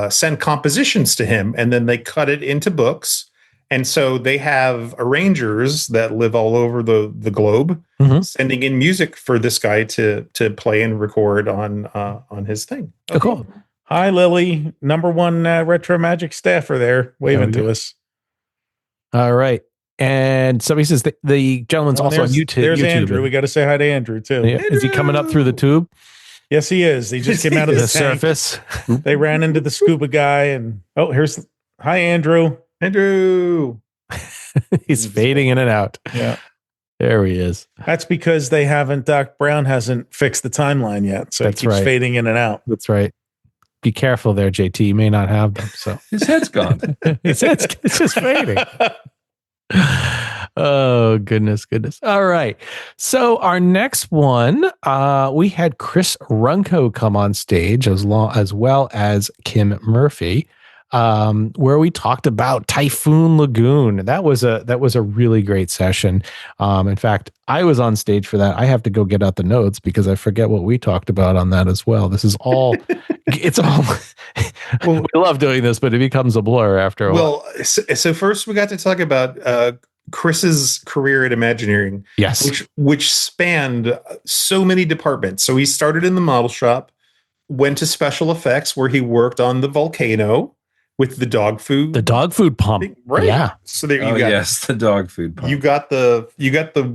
Speaker 6: send compositions to him, and then they cut it into books. And so they have arrangers that live all over the globe, sending in music for this guy to play and record on his thing.
Speaker 5: Oh, cool.
Speaker 8: Hi, Lily, number one RetroMagic staffer there, waving to us.
Speaker 5: All right. And somebody says the gentleman's also on YouTube.
Speaker 8: There's
Speaker 5: YouTube.
Speaker 8: Andrew. We got to say hi to Andrew, too.
Speaker 5: Yeah. Is he coming up through the tube?
Speaker 8: Yes, he is. He just came out of the
Speaker 5: surface.
Speaker 8: They ran into the scuba guy, and hi, Andrew.
Speaker 6: Andrew.
Speaker 5: He's fading in and out.
Speaker 8: Yeah.
Speaker 5: There he is.
Speaker 8: That's because Doc Brown hasn't fixed the timeline yet. So
Speaker 5: That's
Speaker 8: he keeps
Speaker 5: right.
Speaker 8: fading in and out.
Speaker 5: That's right. Be careful there, JT. You may not have them. So
Speaker 7: his head's gone.
Speaker 5: It's just fading. Oh, goodness. All right. So our next one, we had Chris Runco come on stage as well as Kim Murphy. Where we talked about Typhoon Lagoon. That was a really great session. In fact, I was on stage for that. I have to go get out the notes because I forget what we talked about on that as well. This is all, we love doing this, but it becomes a blur after a while.
Speaker 6: Well, so first we got to talk about Chris's career at Imagineering.
Speaker 5: Yes.
Speaker 6: Which spanned so many departments. So he started in the model shop, went to special effects where he worked on the volcano with the dog food.
Speaker 5: The dog food pump.
Speaker 6: Right.
Speaker 5: Yeah.
Speaker 6: So there you go.
Speaker 7: Yes, the dog food pump.
Speaker 6: You got the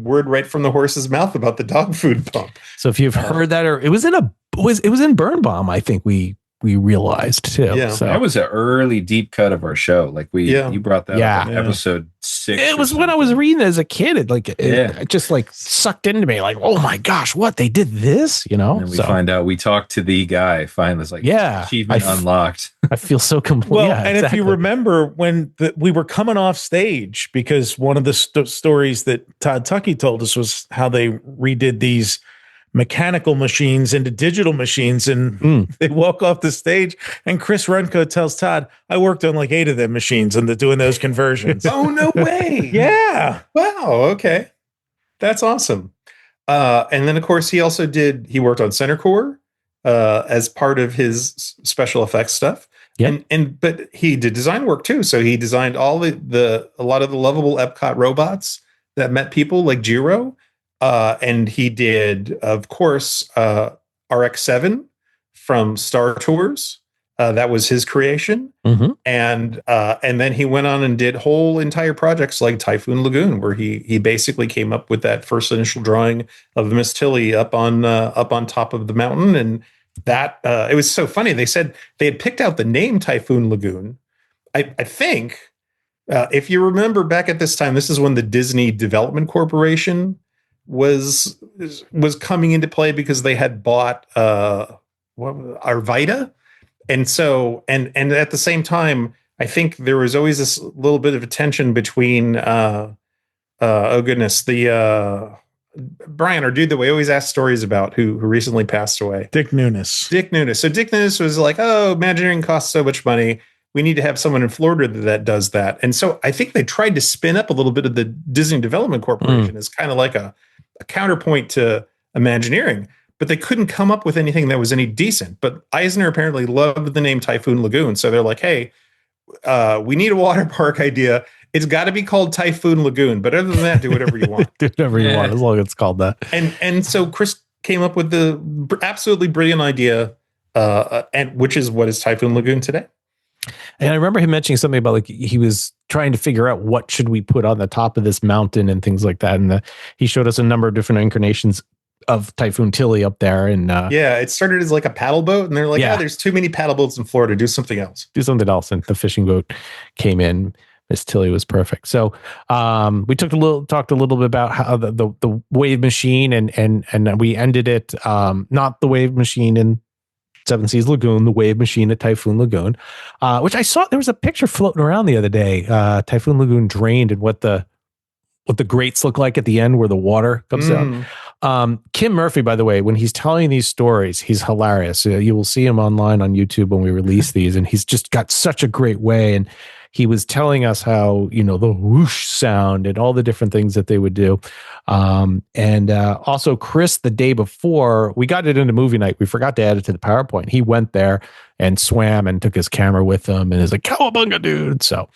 Speaker 6: word right from the horse's mouth about the dog food pump.
Speaker 5: So if you've heard that, or it was in Burn Bomb, I think we realized too.
Speaker 6: Yeah.
Speaker 5: So
Speaker 7: that was an early deep cut of our show. Like you brought that up in episode 6.
Speaker 5: It was when I was reading as a kid. It just like sucked into me. Like, oh my gosh, what they did this?
Speaker 7: And we find out we talked to the guy. Finally, it's like achievement unlocked.
Speaker 5: I feel so complete.
Speaker 8: Well, and exactly. If you remember when we were coming off stage, because one of the stories that Todd Tuckey told us was how they redid these mechanical machines into digital machines, and they walk off the stage and Chris Runco tells Todd, I worked on like 8 of them machines and doing those conversions.
Speaker 6: Oh, no way.
Speaker 8: Yeah.
Speaker 6: Wow. Okay. That's awesome. And then of course he worked on Center Core as part of his special effects stuff.
Speaker 5: Yeah.
Speaker 6: But he did design work too. So he designed all a lot of the lovable Epcot robots that met people like Jiro. And he did, of course, RX-7 from Star Tours. That was his creation.
Speaker 5: Mm-hmm.
Speaker 6: And then he went on and did whole entire projects like Typhoon Lagoon, where he basically came up with that first initial drawing of Miss Tilly up on top of the mountain. And that it was so funny. They said they had picked out the name Typhoon Lagoon. I think if you remember back at this time, this is when the Disney Development Corporation was coming into play because they had bought Arvida. And so, and at the same time, I think there was always this little bit of a tension between, Brian, our dude that we always ask stories about, who recently passed away.
Speaker 8: Dick Nunes.
Speaker 6: So Dick Nunes was like, oh, Imagineering costs so much money. We need to have someone in Florida that does that. And so I think they tried to spin up a little bit of the Disney Development Corporation as kind of like a counterpoint to Imagineering. But they couldn't come up with anything that was any decent. But Eisner apparently loved the name Typhoon Lagoon. So they're like, hey, we need a water park idea. It's got to be called Typhoon Lagoon. But other than that, do whatever you want.
Speaker 5: Do whatever you want, as long as it's called that.
Speaker 6: And so Chris came up with the absolutely brilliant idea, and which is what is Typhoon Lagoon today.
Speaker 5: And I remember him mentioning something about like he was trying to figure out what should we put on the top of this mountain and things like that. And he showed us a number of different incarnations of Typhoon Tilly up there. And
Speaker 6: it started as like a paddle boat, and they're like, there's too many paddle boats in Florida. Do something else.
Speaker 5: And the fishing boat came in. Miss Tilly was perfect. So we talked a little bit about how the wave machine and we ended it not the wave machine in Seven Seas Lagoon, the wave machine at Typhoon Lagoon, which I saw there was a picture floating around the other day. Typhoon Lagoon drained and what the grates look like at the end where the water comes down. Kim Murphy, by the way, when he's telling these stories, he's hilarious. You will see him online on YouTube when we release these, and he's just got such a great way. And he was telling us how, the whoosh sound and all the different things that they would do. And also Chris, the day before, we got it into movie night. We forgot to add it to the PowerPoint. He went there and swam and took his camera with him and is like, cowabunga, dude. So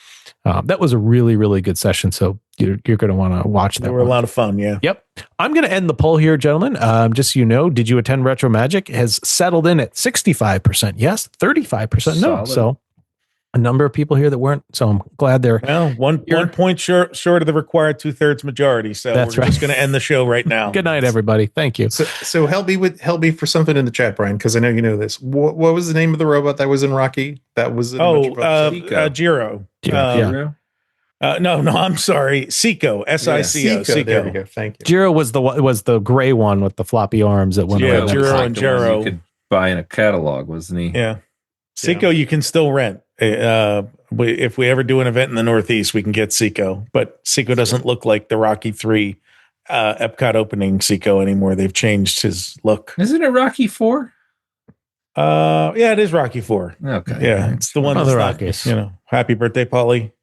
Speaker 5: that was a really, really good session. So you're going to want to watch that.
Speaker 8: They were a lot of fun. Yeah.
Speaker 5: Yep. I'm going to end the poll here, gentlemen. Just so you know, did you attend RetroMagic? Has settled in at 65%. Yes. 35% no.
Speaker 7: Solid.
Speaker 5: So a number of people here that weren't. So I'm glad they're
Speaker 8: one point short of the required 2/3 majority. So
Speaker 5: that's
Speaker 8: we're just going to end the show right now.
Speaker 5: Good night, everybody. Thank you.
Speaker 6: So help me for something in the chat, Brian, because I know you know this. What was the name of the robot that was in Rocky? That was
Speaker 8: Jiro.
Speaker 5: Yeah.
Speaker 8: No, I'm sorry. Sico, Sico.
Speaker 6: There we go. Thank you.
Speaker 5: Jiro was the gray one with the floppy arms that went
Speaker 8: Yeah,
Speaker 5: over.
Speaker 8: Jiro and Jiro.
Speaker 7: You could buy in a catalog, wasn't he?
Speaker 8: Yeah. Sico, you can still rent. If we ever do an event in the Northeast, we can get Sico. But Sico doesn't look like the Rocky 3 Epcot opening Sico anymore. They've changed his look.
Speaker 7: Isn't it Rocky 4?
Speaker 8: Yeah, it is Rocky 4.
Speaker 7: Okay.
Speaker 8: Yeah, it's the one that's
Speaker 5: the
Speaker 8: not,
Speaker 5: Rockies.
Speaker 8: Happy birthday, Paulie.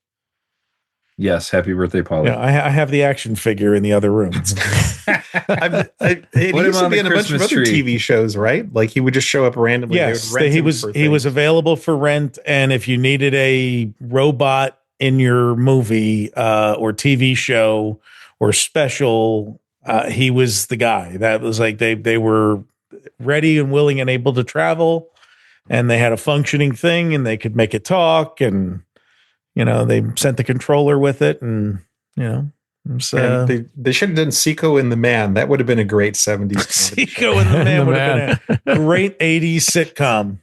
Speaker 7: Yes, happy birthday, Paulie.
Speaker 8: Yeah, I have the action figure in the other room.
Speaker 6: He used to be in a bunch of other TV shows, right? Like he would just show up randomly.
Speaker 8: Yes, he was available for rent, and if you needed a robot in your movie or TV show or special, he was the guy. That was like they were ready and willing and able to travel, and they had a functioning thing, and they could make it talk, and they sent the controller with it, and so
Speaker 6: they should have done Sico and the Man. That would have been a great 70s.
Speaker 8: Sico and the Man would have been a great 80s sitcom.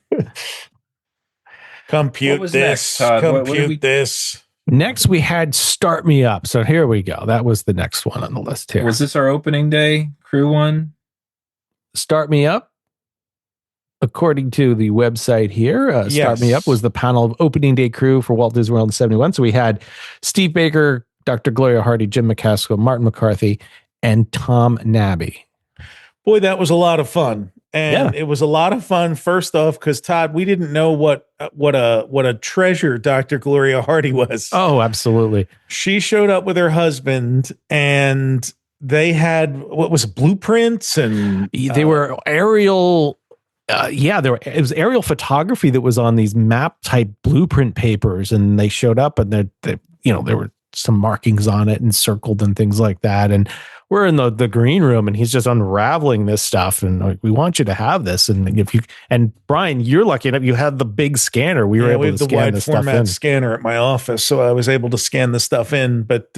Speaker 8: Compute this. Compute this.
Speaker 5: Next, we had Start Me Up. So here we go. That was the next one on the list here.
Speaker 7: Was this our opening day crew one?
Speaker 5: Start Me Up. According to the website here, Start Me Up was the panel of opening day crew for Walt Disney World in 71. So we had Steve Baker, Dr. Gloria Hardy, Jim McCaskill, Martin McCarthy, and Tom Nabby.
Speaker 8: Boy, that was a lot of fun. And it was a lot of fun, first off, because Todd, we didn't know what a treasure Dr. Gloria Hardy was.
Speaker 5: Oh, absolutely.
Speaker 8: She showed up with her husband, and they had, blueprints, and
Speaker 5: they were aerial it was aerial photography that was on these map type blueprint papers, and they showed up, and there were some markings on it and circled and things like that. And we're in the green room, and he's just unraveling this stuff, and like, we want you to have this. And Brian, you're lucky enough you had the big scanner. We were able to scan the wide format
Speaker 8: scanner at my office, so I was able to scan the stuff in. But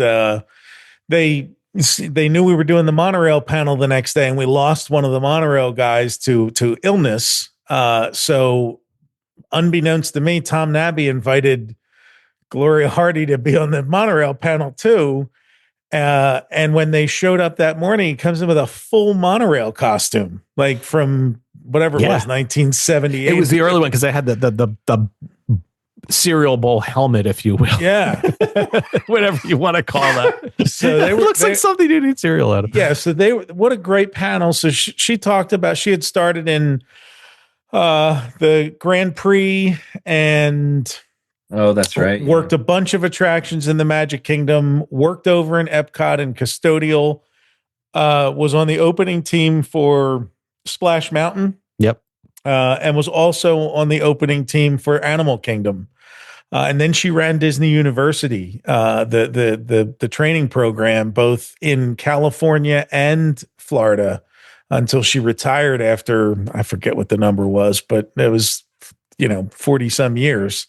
Speaker 8: they knew we were doing the monorail panel the next day, and we lost one of the monorail guys to illness. So unbeknownst to me, Tom Nabby invited Gloria Hardy to be on the monorail panel too. And when they showed up that morning, he comes in with a full monorail costume, like from whatever it was, 1978.
Speaker 5: It was the early one because I had the cereal bowl helmet, if you will.
Speaker 8: Yeah.
Speaker 5: Whatever you want to call that.
Speaker 8: So
Speaker 5: it looks like something you need cereal out of.
Speaker 8: Yeah. So what a great panel. So she talked about, she had started in the Grand Prix and
Speaker 7: oh, that's right.
Speaker 8: Worked a bunch of attractions in the Magic Kingdom, worked over in Epcot and Custodial, was on the opening team for Splash Mountain.
Speaker 5: Yep.
Speaker 8: And was also on the opening team for Animal Kingdom. And then she ran Disney University, the training program, both in California and Florida, until she retired after, I forget what the number was, but it was, 40 some years.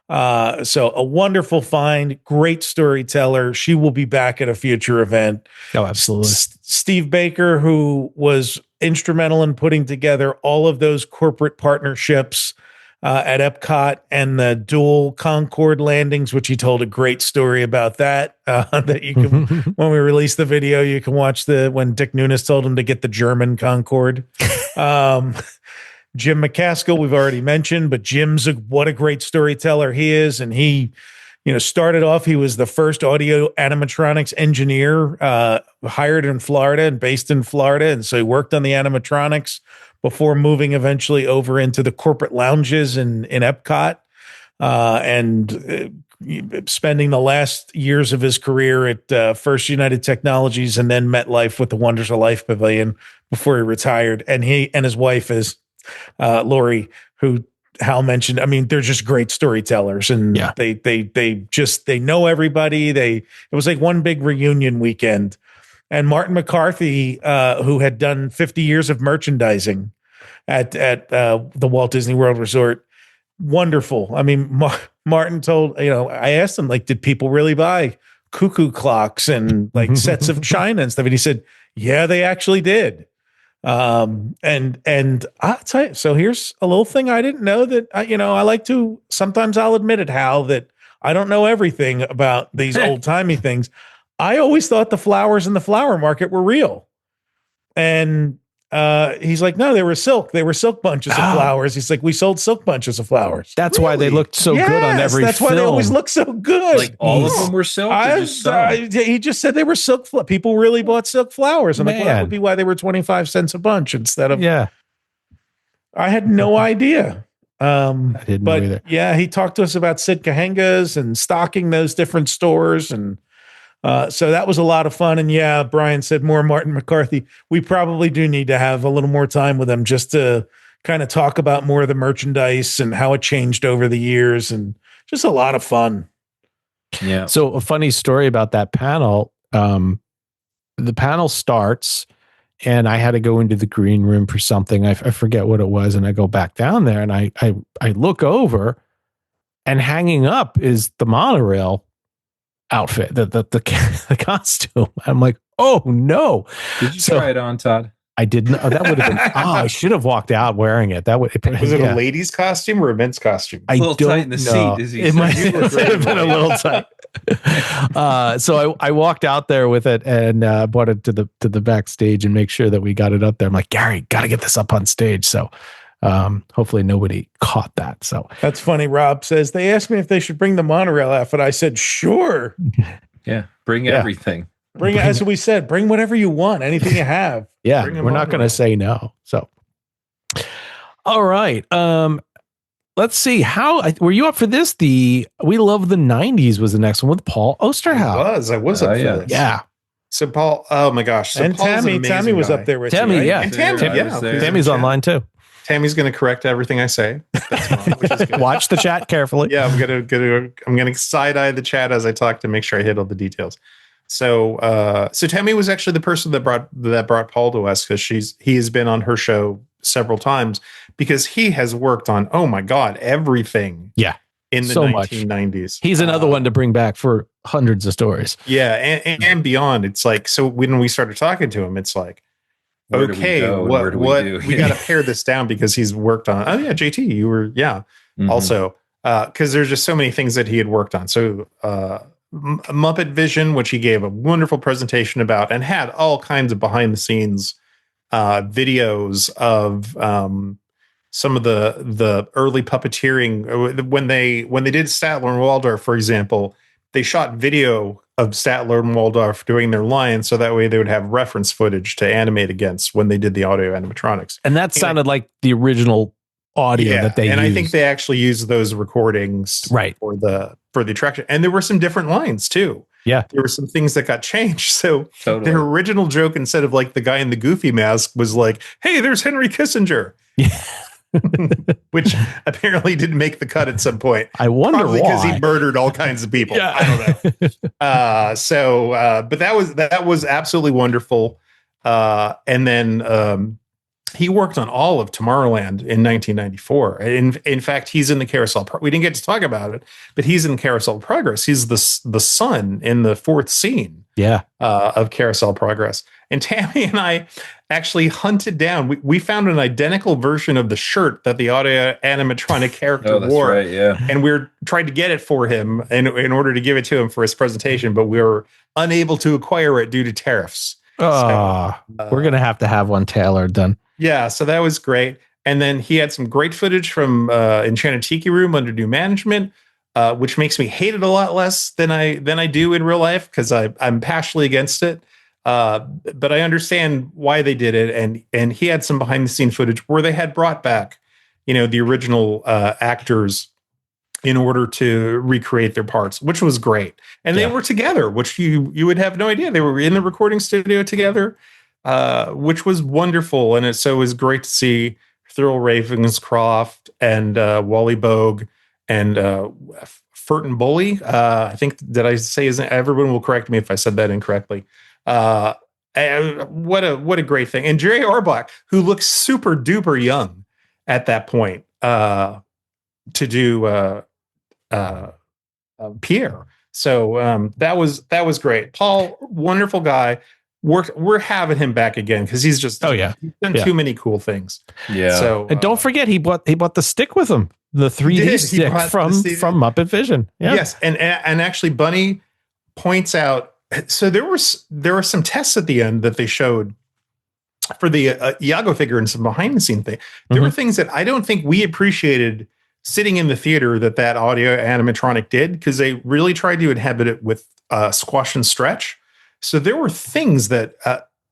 Speaker 8: So a wonderful find, great storyteller. She will be back at a future event.
Speaker 5: Oh, absolutely.
Speaker 8: Steve Baker, who was instrumental in putting together all of those corporate partnerships at Epcot and the dual Concorde landings, which he told a great story about that you can, when we release the video, you can watch when Dick Nunes told him to get the German Concorde. Jim McCaskill, we've already mentioned, but what a great storyteller he is. And he, started off, he was the first audio animatronics engineer hired in Florida and based in Florida. And so he worked on the animatronics before moving eventually over into the corporate lounges in Epcot and spending the last years of his career at First United Technologies and then MetLife with the Wonders of Life Pavilion before he retired. And he and his wife is Lori, who Hal mentioned. I mean, they're just great storytellers, and they know everybody. It was like one big reunion weekend. And Martin McCarthy, who had done 50 years of merchandising at the Walt Disney World Resort, wonderful. I mean, Martin told, I asked him, like, did people really buy cuckoo clocks and like sets of china and stuff? And he said, yeah, they actually did. And I'll tell you, so here's a little thing I didn't know that I like to, sometimes I'll admit it, Hal, that I don't know everything about these old timey things. I always thought the flowers in the flower market were real. And he's like, no, they were silk. They were silk bunches of flowers. He's like, we sold silk bunches of flowers.
Speaker 5: That's why they looked so good on every film.
Speaker 8: That's why they always look so good.
Speaker 7: Like all of them were silk?
Speaker 8: He just said they were silk. People really bought silk flowers. I'm like, well, that would be why they were 25 cents a bunch instead of.
Speaker 5: Yeah.
Speaker 8: I had no idea.
Speaker 5: I didn't know either.
Speaker 8: Yeah, he talked to us about Sid Cahengas and stocking those different stores. And so that was a lot of fun. And yeah, Brian said more Martin McCarthy. We probably do need to have a little more time with him just to kind of talk about more of the merchandise and how it changed over the years, and just a lot of fun.
Speaker 7: Yeah.
Speaker 5: So a funny story about that panel. The panel starts and I had to go into the green room for something. I forget what it was. And I go back down there and I look over, and hanging up is the monorail outfit, the costume. I'm like, oh no.
Speaker 7: Did you try it on, Todd?
Speaker 5: I didn't. That would have been. I should have walked out wearing it. That was it
Speaker 6: a ladies' costume or a men's costume?
Speaker 7: A little tight in the seat.
Speaker 5: It might have been a little tight. So I walked out there with it and brought it to the backstage and make sure that we got it up there. I'm like, Gary, got to get this up on stage. So hopefully nobody caught that. So
Speaker 8: that's funny. Rob says they asked me if they should bring the monorail outfit. I said, sure.
Speaker 7: Yeah, bring everything.
Speaker 8: Bring it, as we said, bring whatever you want, anything you have.
Speaker 5: Yeah, we're not going to say no. So, all right. Let's see. Were you up for this? We Love the 90s was the next one with Paul Osterhout.
Speaker 6: I was up for this.
Speaker 5: Yeah.
Speaker 6: So Paul, oh my gosh. So
Speaker 8: and Tammy was up there with
Speaker 5: Tammy,
Speaker 8: you, right?
Speaker 5: yeah.
Speaker 6: And Tammy,
Speaker 5: Tammy's online too.
Speaker 6: Tammy's going to correct everything I say. That's wrong, which is good.
Speaker 5: Watch the chat carefully.
Speaker 6: Yeah, I'm gonna side eye the chat as I talk to make sure I hit all the details. So Tammy was actually the person that brought Paul to us, because he has been on her show several times, because he has worked on, oh my God, everything.
Speaker 5: Yeah.
Speaker 6: In the
Speaker 5: so
Speaker 6: 1990s.
Speaker 5: Much. He's another one to bring back for hundreds of stories.
Speaker 6: Yeah. And beyond. It's like, so when we started talking to him, it's like, where what we got to pare this down, because he's worked on, oh yeah, JT, you were, also, because there's just so many things that he had worked on. So, Muppet Vision, which he gave a wonderful presentation about, and had all kinds of behind the scenes videos of some of the early puppeteering. When they did Statler and Waldorf, for example, they shot video of Statler and Waldorf doing their lines, so that way they would have reference footage to animate against when they did the audio animatronics.
Speaker 5: And that sounded like the original audio that they used.
Speaker 6: I think they actually used those recordings for the attraction. And there were some different lines too.
Speaker 5: Yeah.
Speaker 6: There were some things that got changed. So their original joke, instead of like the guy in the goofy mask, was like, hey, there's Henry Kissinger. Yeah. Which apparently didn't make the cut at some point.
Speaker 5: I wonder
Speaker 6: probably
Speaker 5: why.
Speaker 6: Because he murdered all kinds of people. Yeah. I don't know. But that was absolutely wonderful. And then he worked on all of Tomorrowland in 1994. In fact, he's in the Carousel. We didn't get to talk about it, but he's in Carousel Progress. He's the son in the fourth scene.
Speaker 5: Yeah.
Speaker 6: Of Carousel Progress. And Tammy and I actually hunted down. We found an identical version of the shirt that the audio animatronic character wore.
Speaker 7: Right, yeah.
Speaker 6: And we were trying to get it for him in order to give it to him for his presentation, but we were unable to acquire it due to tariffs.
Speaker 5: We're going to have one tailored then.
Speaker 6: Yeah, so that was great. And then he had some great footage from Enchanted Tiki Room under new management, which makes me hate it a lot less than I do in real life, because I'm passionately against it. But I understand why they did it. And he had some behind the scene footage where they had brought back, the original actors in order to recreate their parts, which was great. And they were together, which you would have no idea. They were in the recording studio together, which was wonderful. And it was great to see Thurl Ravenscroft and Wally Bogue and Furton Bully. I think, did I say his name? Everyone will correct me if I said that incorrectly. What a great thing. And Jerry Orbach, who looks super duper young at that point, to do Pierre. So that was great. Paul, wonderful guy. We're having him back again, because he's just he's done too many cool things.
Speaker 7: Yeah.
Speaker 6: So
Speaker 5: and don't forget, he bought the stick with him, the 3D stick from Muppet Vision. Yeah.
Speaker 6: Yes, and actually, Bunny points out. So there were some tests at the end that they showed for the Iago figure and some behind the scene thing. There were things that I don't think we appreciated sitting in the theater that audio animatronic did, because they really tried to inhabit it with squash and stretch. So there were things that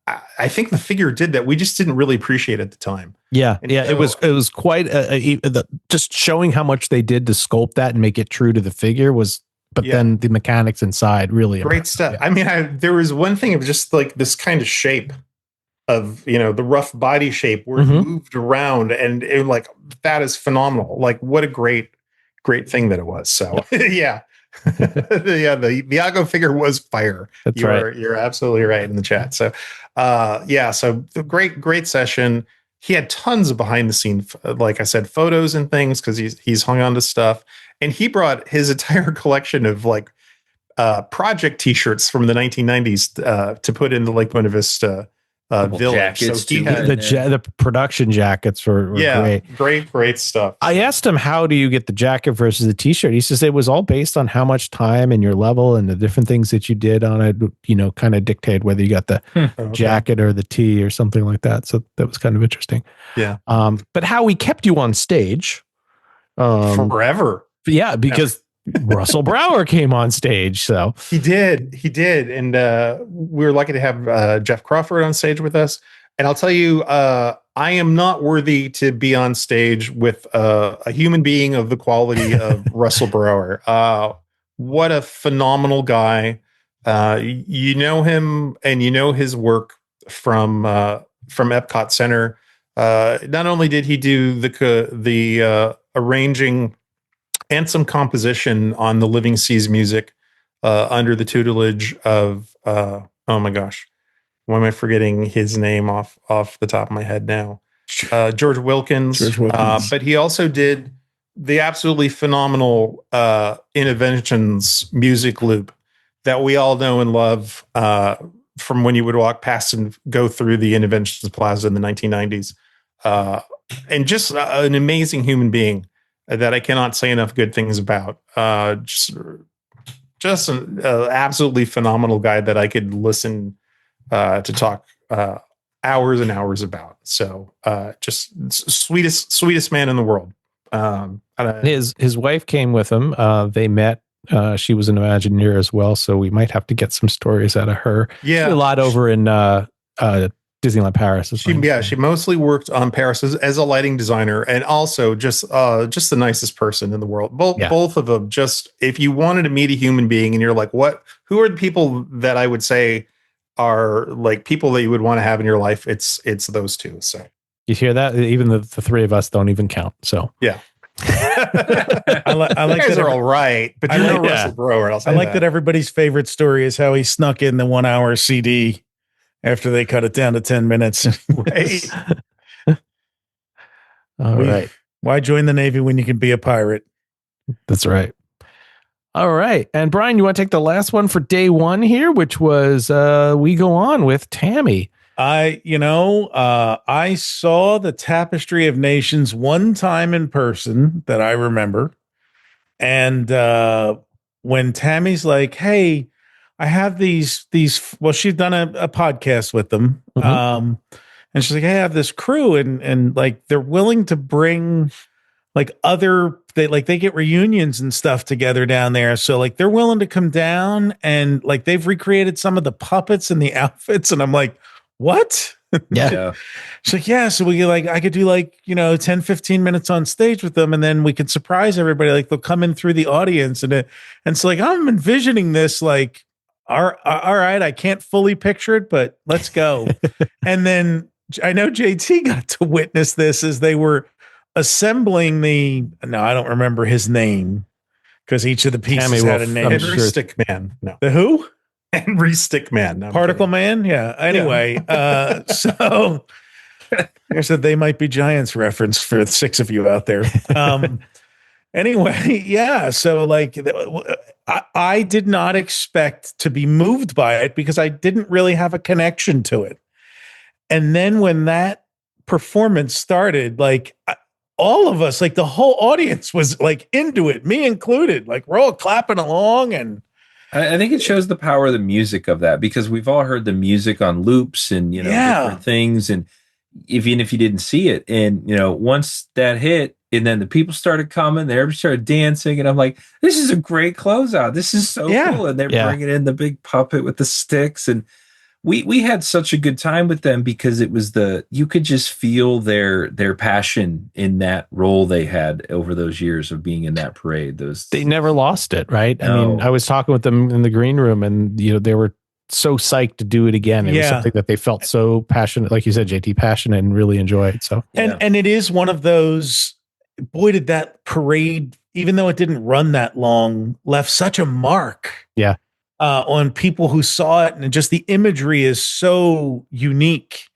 Speaker 6: I think the figure did that we just didn't really appreciate at the time.
Speaker 5: Yeah. It was quite just showing how much they did to sculpt that and make it true to the figure was. But then the mechanics inside really
Speaker 6: great stuff. Yeah. I mean, there was one thing of just like this kind of shape of, the rough body shape where it moved around, and it like, that is phenomenal. Like, what a great thing that it was. So yeah. The Iago figure was fire.
Speaker 5: That's right.
Speaker 6: You're absolutely right in the chat. So so the great session. He had tons of behind the scenes, like I said, photos and things, because he's hung on to stuff. And he brought his entire collection of like project T-shirts from the 1990s to put in the Lake Buena Vista village. So he had
Speaker 5: the production jackets were
Speaker 6: great stuff.
Speaker 5: I asked him, how do you get the jacket versus the T-shirt? He says it was all based on how much time and your level and the different things that you did on it, kind of dictate whether you got the jacket or the tee or something like that. So that was kind of interesting.
Speaker 6: Yeah.
Speaker 5: But how we kept you on stage
Speaker 6: forever.
Speaker 5: Yeah, because Russell Brower came on stage. So
Speaker 6: he did. And we were lucky to have Jeff Crawford on stage with us. And I'll tell you, I am not worthy to be on stage with a human being of the quality of Russell Brower. What a phenomenal guy. You know him and you know his work from Epcot Center. Not only did he do the arranging and some composition on the Living Seas music under the tutelage of oh my gosh, why am I forgetting his name off the top of my head now? George Wilkins. But he also did the absolutely phenomenal Interventions music loop that we all know and love from when you would walk past and go through the Interventions Plaza in the 1990s. And just an amazing human being that I cannot say enough good things about. Just an absolutely phenomenal guy that I could listen to talk hours and hours about. So just sweetest man in the world.
Speaker 5: His wife came with him. They met. She was an Imagineer as well, so we might have to get some stories out of her.
Speaker 6: Yeah,
Speaker 5: she did a lot over in Disneyland Paris.
Speaker 6: She mostly worked on Paris as a lighting designer, and also just the nicest person in the world. Both of them. Just if you wanted to meet a human being, and you're like, who are the people that I would say are like people that you would want to have in your life? It's those two. So
Speaker 5: you hear that? Even the three of us don't even count. So
Speaker 6: yeah.
Speaker 8: I like
Speaker 6: that.
Speaker 8: Are
Speaker 6: all right, but you're no Russell Crowe.
Speaker 8: I like that everybody's favorite story is how he snuck in the 1 hour CD after they cut it down to 10 minutes.
Speaker 6: Right.
Speaker 5: All right.
Speaker 8: Why join the Navy when you can be a pirate?
Speaker 5: That's right. All right. And Brian, you want to take the last one for day one here, which was We Go On with Tammy.
Speaker 8: I saw the Tapestry of Nations one time in person that I remember. And when Tammy's like, hey, I have these, well, she's done a podcast with them. Mm-hmm. And she's like, hey, I have this crew and like, they're willing to bring like they get reunions and stuff together down there. So like, they're willing to come down and like, they've recreated some of the puppets and the outfits. And I'm like, what?
Speaker 5: Yeah.
Speaker 8: She's like, yeah. So I could do 10, 15 minutes on stage with them. And then we can surprise everybody. Like they'll come in through the audience. And so like, I'm envisioning this, like, all right, I can't fully picture it, but let's go. And then I know JT got to witness this as they were assembling I don't remember his name because each of the pieces had a name.
Speaker 6: Henry Stickman. No.
Speaker 8: The who?
Speaker 6: Henry Stickman. No,
Speaker 8: Particle Man. Yeah. Anyway, so there's a They Might Be Giants reference for the 6 of you out there. Anyway, yeah. So like I did not expect to be moved by it because I didn't really have a connection to it. And then when that performance started, like all of us, like the whole audience was like into it, me included, like we're all clapping along. And
Speaker 7: I think it shows the power of the music of that because we've all heard the music on loops and, different things. And even if you didn't see it and, once that hit and then the people started coming, they started dancing and I'm like, this is a great closeout. This is so cool. And they're bringing in the big puppet with the sticks. And we had such a good time with them because it was you could just feel their passion in that role they had over those years of being in that parade.
Speaker 5: They never lost it, right?
Speaker 7: No.
Speaker 5: I mean, I was talking with them in the green room and, they were so psyched to do it again. It was something that they felt so passionate, like you said, JT, passionate and really enjoyed. So,
Speaker 8: and it is one of those, boy, did that parade, even though it didn't run that long, left such a mark.
Speaker 5: Yeah.
Speaker 8: On people who saw it, and just the imagery is so unique.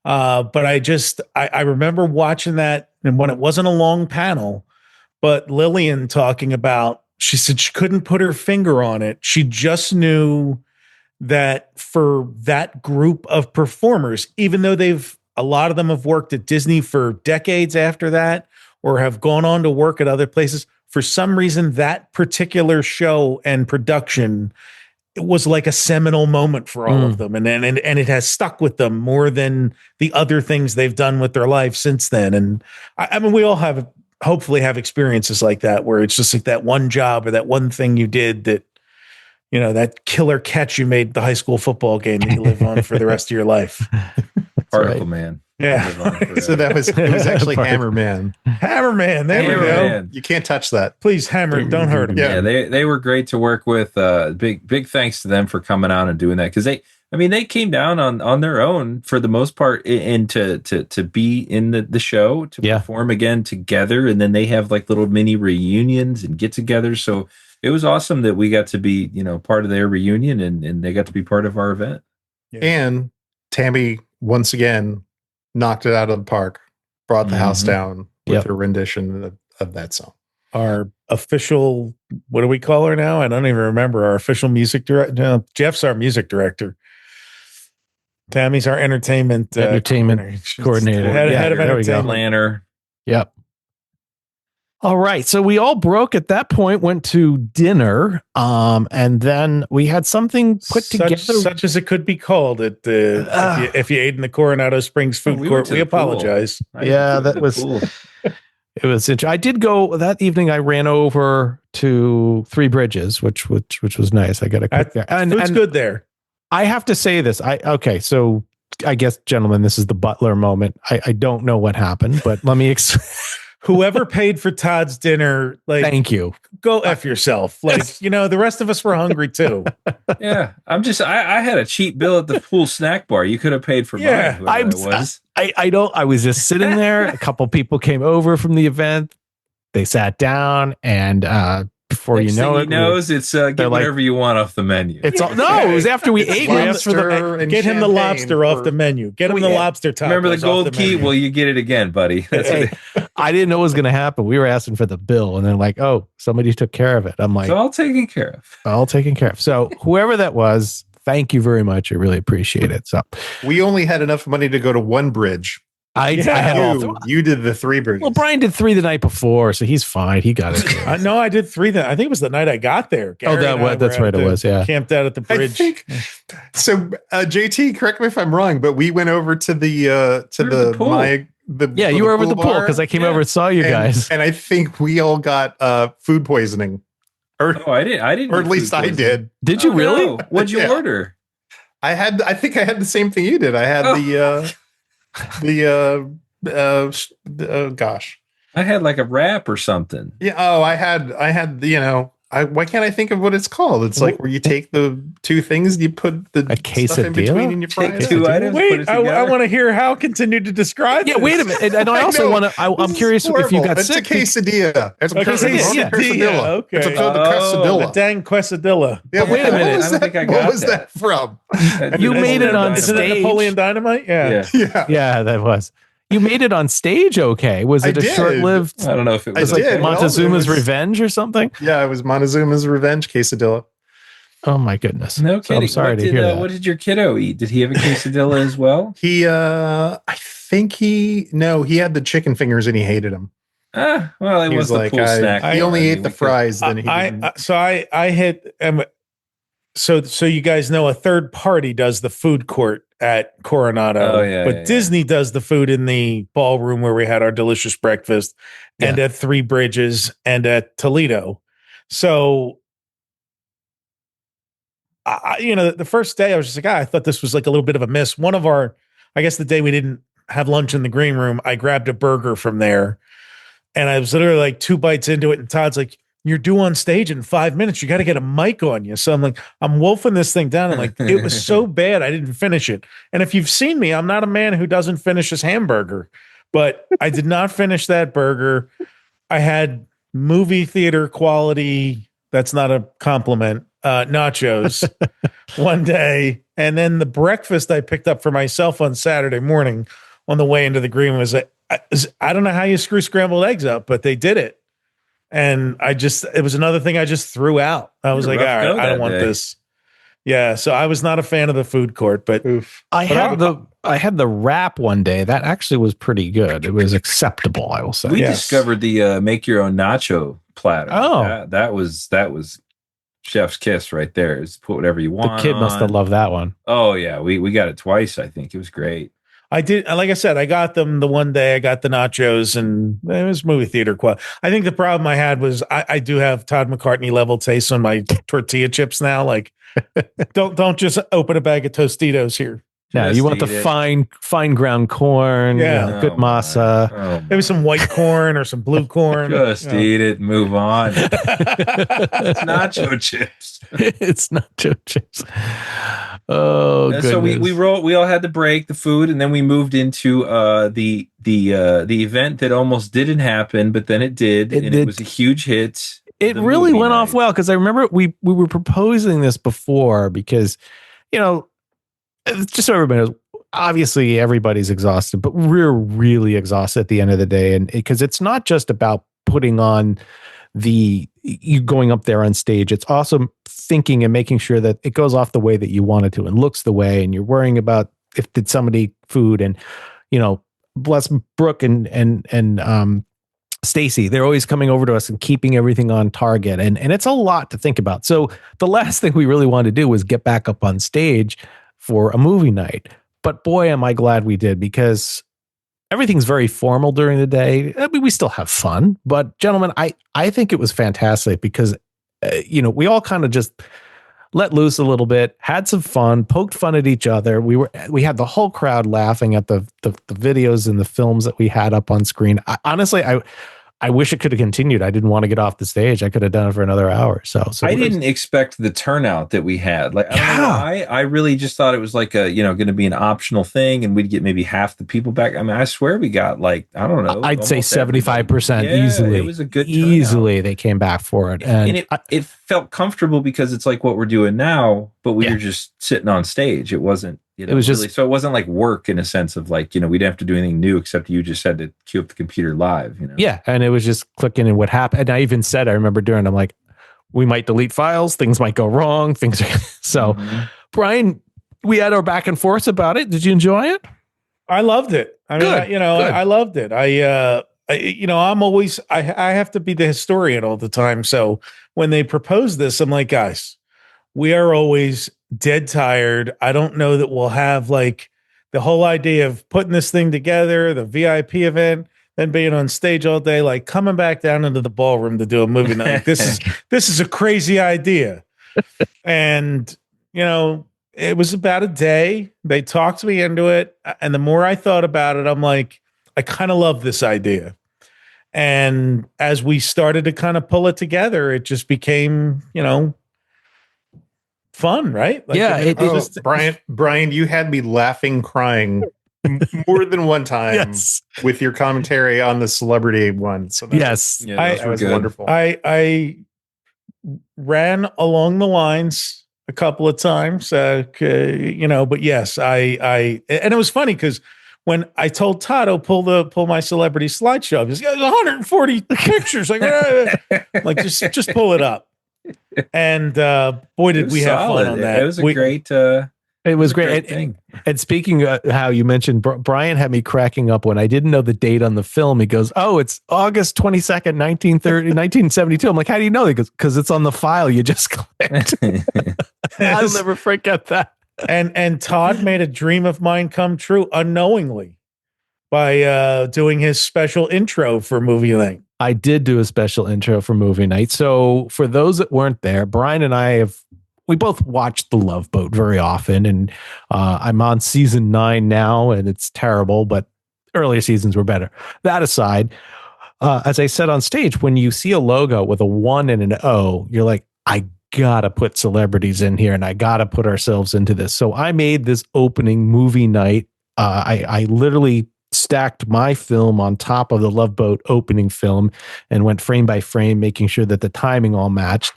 Speaker 8: But I remember watching that, and when it wasn't a long panel, but Lillian talking about, she said she couldn't put her finger on it. She just knew that for that group of performers, even though a lot of them have worked at Disney for decades after that, or have gone on to work at other places, for some reason, that particular show and production, it was like a seminal moment for all of them. And it has stuck with them more than the other things they've done with their life since then. And I mean, we all hopefully have experiences like that, where it's just like that one job or that one thing you did that, that killer catch you made the high school football game that you live on for the rest of your life.
Speaker 7: Particle Man.
Speaker 8: Yeah.
Speaker 6: So it was actually Hammerman.
Speaker 8: Hammerman. There we go.
Speaker 6: You can't touch that.
Speaker 8: Please hammer it. Don't hurt him.
Speaker 7: Yeah, they were great to work with. Big thanks to them for coming out and doing that because I mean, they came down on their own for the most part, and to be in the show, to perform again together, and then they have like little mini reunions and get-togethers. So it was awesome that we got to be, part of their reunion, and they got to be part of our event.
Speaker 6: Yeah. And Tammy once again knocked it out of the park, brought the house down with her rendition of that song.
Speaker 8: Our official, what do we call her now? I don't even remember. Our official music director. No, Jeff's our music director. Tammy's our entertainment
Speaker 5: coordinator.
Speaker 8: Head of entertainment.
Speaker 7: Planner.
Speaker 5: Yep. All right. So we all broke at that point, went to dinner. And then we had something put together.
Speaker 8: Such as it could be called if you ate in the Coronado Springs food court. We apologize.
Speaker 5: That was it was interesting. I did go that evening. I ran over to Three Bridges, which was nice. I got a cook there.
Speaker 8: Food's good there.
Speaker 5: I have to say this. So I guess, gentlemen, this is the Butler moment. I don't know what happened, but let me
Speaker 8: whoever paid for Todd's dinner,
Speaker 5: thank you.
Speaker 8: Go F yourself. The rest of us were hungry too.
Speaker 7: Yeah. I had a cheap bill at the pool snack bar. You could have paid for mine. I
Speaker 5: was just sitting there. A couple people came over from the event. They sat down, and before
Speaker 7: Next thing he knows, it's get whatever you want off the menu.
Speaker 5: It's all, no, it was after we ate. We asked for
Speaker 8: get him the lobster off the menu. Get him the lobster tacos.
Speaker 7: Remember the gold key? Well, you get it again, buddy.
Speaker 5: I didn't know what was going to happen. We were asking for the bill, and then somebody took care of it. I'm like,
Speaker 7: it's all taken care of.
Speaker 5: All taken care of. So whoever that was, thank you very much. I really appreciate it. So
Speaker 6: we only had enough money to go to one bridge.
Speaker 5: I had all
Speaker 6: you did the Three Bridges.
Speaker 5: Well, Brian did 3 the night before, so he's fine. He got it.
Speaker 8: No, I did 3. I think it was the night I got there. Gary
Speaker 5: that's right. It was. Yeah,
Speaker 8: camped out at the bridge.
Speaker 6: So, JT, correct me if I'm wrong, but we went over to the
Speaker 5: you were over at the pool because I came over and saw you guys,
Speaker 6: and I think we all got food poisoning.
Speaker 7: I didn't.
Speaker 6: Or at least I did.
Speaker 5: Did you really?
Speaker 7: No. What'd you order?
Speaker 6: I think I had the same thing you did. I had gosh,
Speaker 7: I had like a wrap or something.
Speaker 6: Yeah. I had why can't I think of what it's called? It's like where you take the two things, you put the stuff in between, and you fry it.
Speaker 7: Two items.
Speaker 8: Wait, I want to hear how continue to describe.
Speaker 5: Yeah, wait a minute. And I also want to. I'm curious if you got sick.
Speaker 6: It's a quesadilla. It's a
Speaker 8: quesadilla. Okay.
Speaker 6: It's a quesadilla.
Speaker 8: The dang quesadilla.
Speaker 6: Yeah,
Speaker 5: wait a minute.
Speaker 7: I don't think I got
Speaker 6: what was that from?
Speaker 5: You made it on
Speaker 8: stage. Isn't that Napoleon Dynamite?
Speaker 5: Yeah, that was. You made it on stage, okay? Was it short-lived?
Speaker 7: I don't know if it was
Speaker 5: like Montezuma's Revenge or something.
Speaker 6: Yeah, it was Montezuma's Revenge quesadilla.
Speaker 5: Oh my goodness!
Speaker 7: No kidding.
Speaker 5: I'm sorry to hear that.
Speaker 7: What did your kiddo eat? Did he have a quesadilla as well?
Speaker 6: He, I think he had the chicken fingers and he hated them.
Speaker 7: Well, it was the pool snack.
Speaker 6: He only ate the fries. Then he
Speaker 8: I hit. So you guys know a third party does the food court at Coronado, but Disney does the food in the ballroom where we had our delicious breakfast, and at Three Bridges and at Toledo. So, the first day I was just like, I thought this was like a little bit of a miss. I guess the day we didn't have lunch in the green room, I grabbed a burger from there, and I was literally like 2 bites into it, and Todd's like, "You're due on stage in 5 minutes. You got to get a mic on you." So I'm like, I'm wolfing this thing down. And like, it was so bad, I didn't finish it. And if you've seen me, I'm not a man who doesn't finish his hamburger, but I did not finish that burger. I had movie theater quality. That's not a compliment. Nachos one day. And then the breakfast I picked up for myself on Saturday morning on the way into the green was, I don't know how you screw scrambled eggs up, but they did it. And it was another thing I just threw out. I was like, all right, I don't want this. Yeah. So I was not a fan of the food court, but
Speaker 5: I had the wrap one day. That actually was pretty good. It was acceptable, I will say.
Speaker 7: We discovered the make your own nacho platter.
Speaker 5: Oh,
Speaker 7: that was chef's kiss right there. Is put whatever you want.
Speaker 5: The kid must have loved that one.
Speaker 7: Oh yeah. We got it twice. I think it was great.
Speaker 8: I did. Like I said, I got them the one day. I got the nachos, and it was movie theater quality. I think the problem I had was I do have Todd McCartney level taste on my tortilla chips now. Like, don't just open a bag of Tostitos here.
Speaker 5: Yeah, you want the fine ground corn.
Speaker 8: Yeah,
Speaker 5: good masa.
Speaker 8: Maybe some white corn or some blue corn.
Speaker 7: Just eat it. And move on. It's nacho chips.
Speaker 5: It's nacho chips.
Speaker 7: So we all had the break, the food, and then we moved into the event that almost didn't happen, but then it did, it was a huge hit.
Speaker 5: It really went off well, because I remember we were proposing this before, because just so everybody knows, obviously everybody's exhausted, but we're really exhausted at the end of the day, and because it's not just about putting on you going up there on stage. It's also thinking and making sure that it goes off the way that you want it to and looks the way, and you're worrying about did somebody food, and bless Brooke and Stacy. They're always coming over to us and keeping everything on target, and it's a lot to think about. So the last thing we really wanted to do was get back up on stage for a movie night. But boy, am I glad we did, because everything's very formal during the day. I mean, we still have fun, but gentlemen, I think it was fantastic, because, we all kind of just let loose a little bit, had some fun, poked fun at each other. We had the whole crowd laughing at the videos and the films that we had up on screen. Honestly, I wish it could have continued. I didn't want to get off the stage. I could have done it for another hour. So
Speaker 7: I didn't expect the turnout that we had. Like, I don't know why. I really just thought it was like going to be an optional thing, and we'd get maybe half the people back. I mean, I swear we got I don't know.
Speaker 5: I'd say 75% easily.
Speaker 7: It was a good turnout.
Speaker 5: Easily they came back for it.
Speaker 7: And it felt comfortable, because it's like what we're doing now, but we were just sitting on stage. It wasn't, it was just, really, so it wasn't like work in a sense of we didn't have to do anything new, except you just had to queue up the computer live, Yeah.
Speaker 5: And it was just clicking, and what happened. And I even said, I remember I'm like, we might delete files. Things might go wrong. So Brian, we had our back and forth about it. Did you enjoy it?
Speaker 8: I loved it. I mean, I loved it. I'm always, I have to be the historian all the time. So when they proposed this, I'm like, guys, we are always dead tired. I don't know that we'll have the whole idea of putting this thing together, the VIP event, then being on stage all day, coming back down into the ballroom to do a movie night. This is a crazy idea. And, it was about a day. They talked me into it. And the more I thought about it, I'm like, I kind of love this idea. And as we started to kind of pull it together, it just became, fun, right?
Speaker 6: Brian, you had me laughing, crying more than one time with your commentary on the celebrity one. So that was wonderful.
Speaker 8: I ran along the lines a couple of times, but yes, I and it was funny because when I told Todd, pull my celebrity slideshow, he's got 140 pictures. Just pull it up. And boy, did we have fun on that.
Speaker 7: It was a great.
Speaker 5: It was great. And speaking of how you mentioned, Brian had me cracking up when I didn't know the date on the film. He goes, "Oh, it's August 22nd, 1972. I'm like, "How do you know?" He goes, "Because it's on the file you just clicked." I'll never forget that.
Speaker 8: And Todd made a dream of mine come true unknowingly by doing his special intro for movie night.
Speaker 5: I did do a special intro for movie night. So for those that weren't there, Brian and I we both watched The Love Boat very often, and I'm on season 9 now, and it's terrible, but earlier seasons were better. That aside, as I said on stage, when you see a logo with a 1 and an O, you're like, I gotta put celebrities in here, and I gotta put ourselves into this. So I made this opening movie night. I literally stacked my film on top of the Love Boat opening film and went frame by frame, making sure that the timing all matched.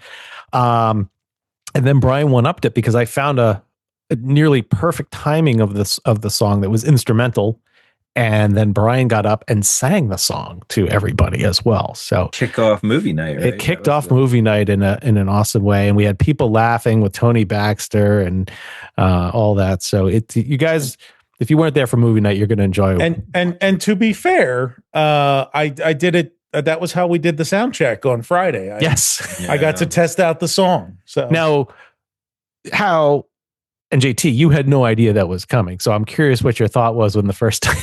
Speaker 5: And then Brian one-upped it because I found a nearly perfect timing of the song that was instrumental. And then Brian got up and sang the song to everybody as well. So
Speaker 7: kick off movie night. Right?
Speaker 5: It kicked off movie night in an awesome way, and we had people laughing with Tony Baxter and all that. So you guys, if you weren't there for movie night, you're going to enjoy it.
Speaker 8: And to be fair, I did it. That was how we did the sound check on Friday. I got to test out the song. So
Speaker 5: now, and JT, you had no idea that was coming. So I'm curious what your thought was when the first time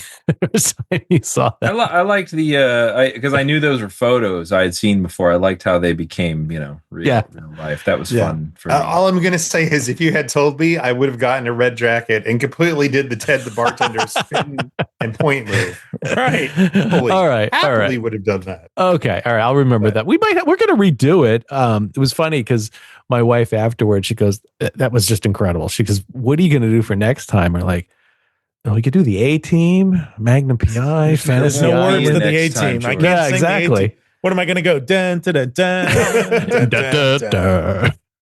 Speaker 5: you saw that.
Speaker 7: I liked because I knew those were photos I had seen before. I liked how they became, real life. That was fun for me.
Speaker 6: All I'm going to say is if you had told me, I would have gotten a red jacket and completely did the Ted the bartender spin and point move.
Speaker 8: Right.
Speaker 5: All right.
Speaker 6: Happily would have done that.
Speaker 5: Okay. All right. I'll remember that. We're going to redo it. It was funny because my wife afterwards, she goes, that was just incredible. She because what are you going to do for next time? Or like, we could do the A Team, Magnum PI, Fantasy.
Speaker 8: There's no words to the
Speaker 7: next
Speaker 8: A
Speaker 7: time,
Speaker 8: Team. I
Speaker 7: George.
Speaker 8: can't
Speaker 5: Yeah,
Speaker 8: sing
Speaker 5: exactly.
Speaker 8: the A Team. What am I going to go? Dun, dun, dun, dun,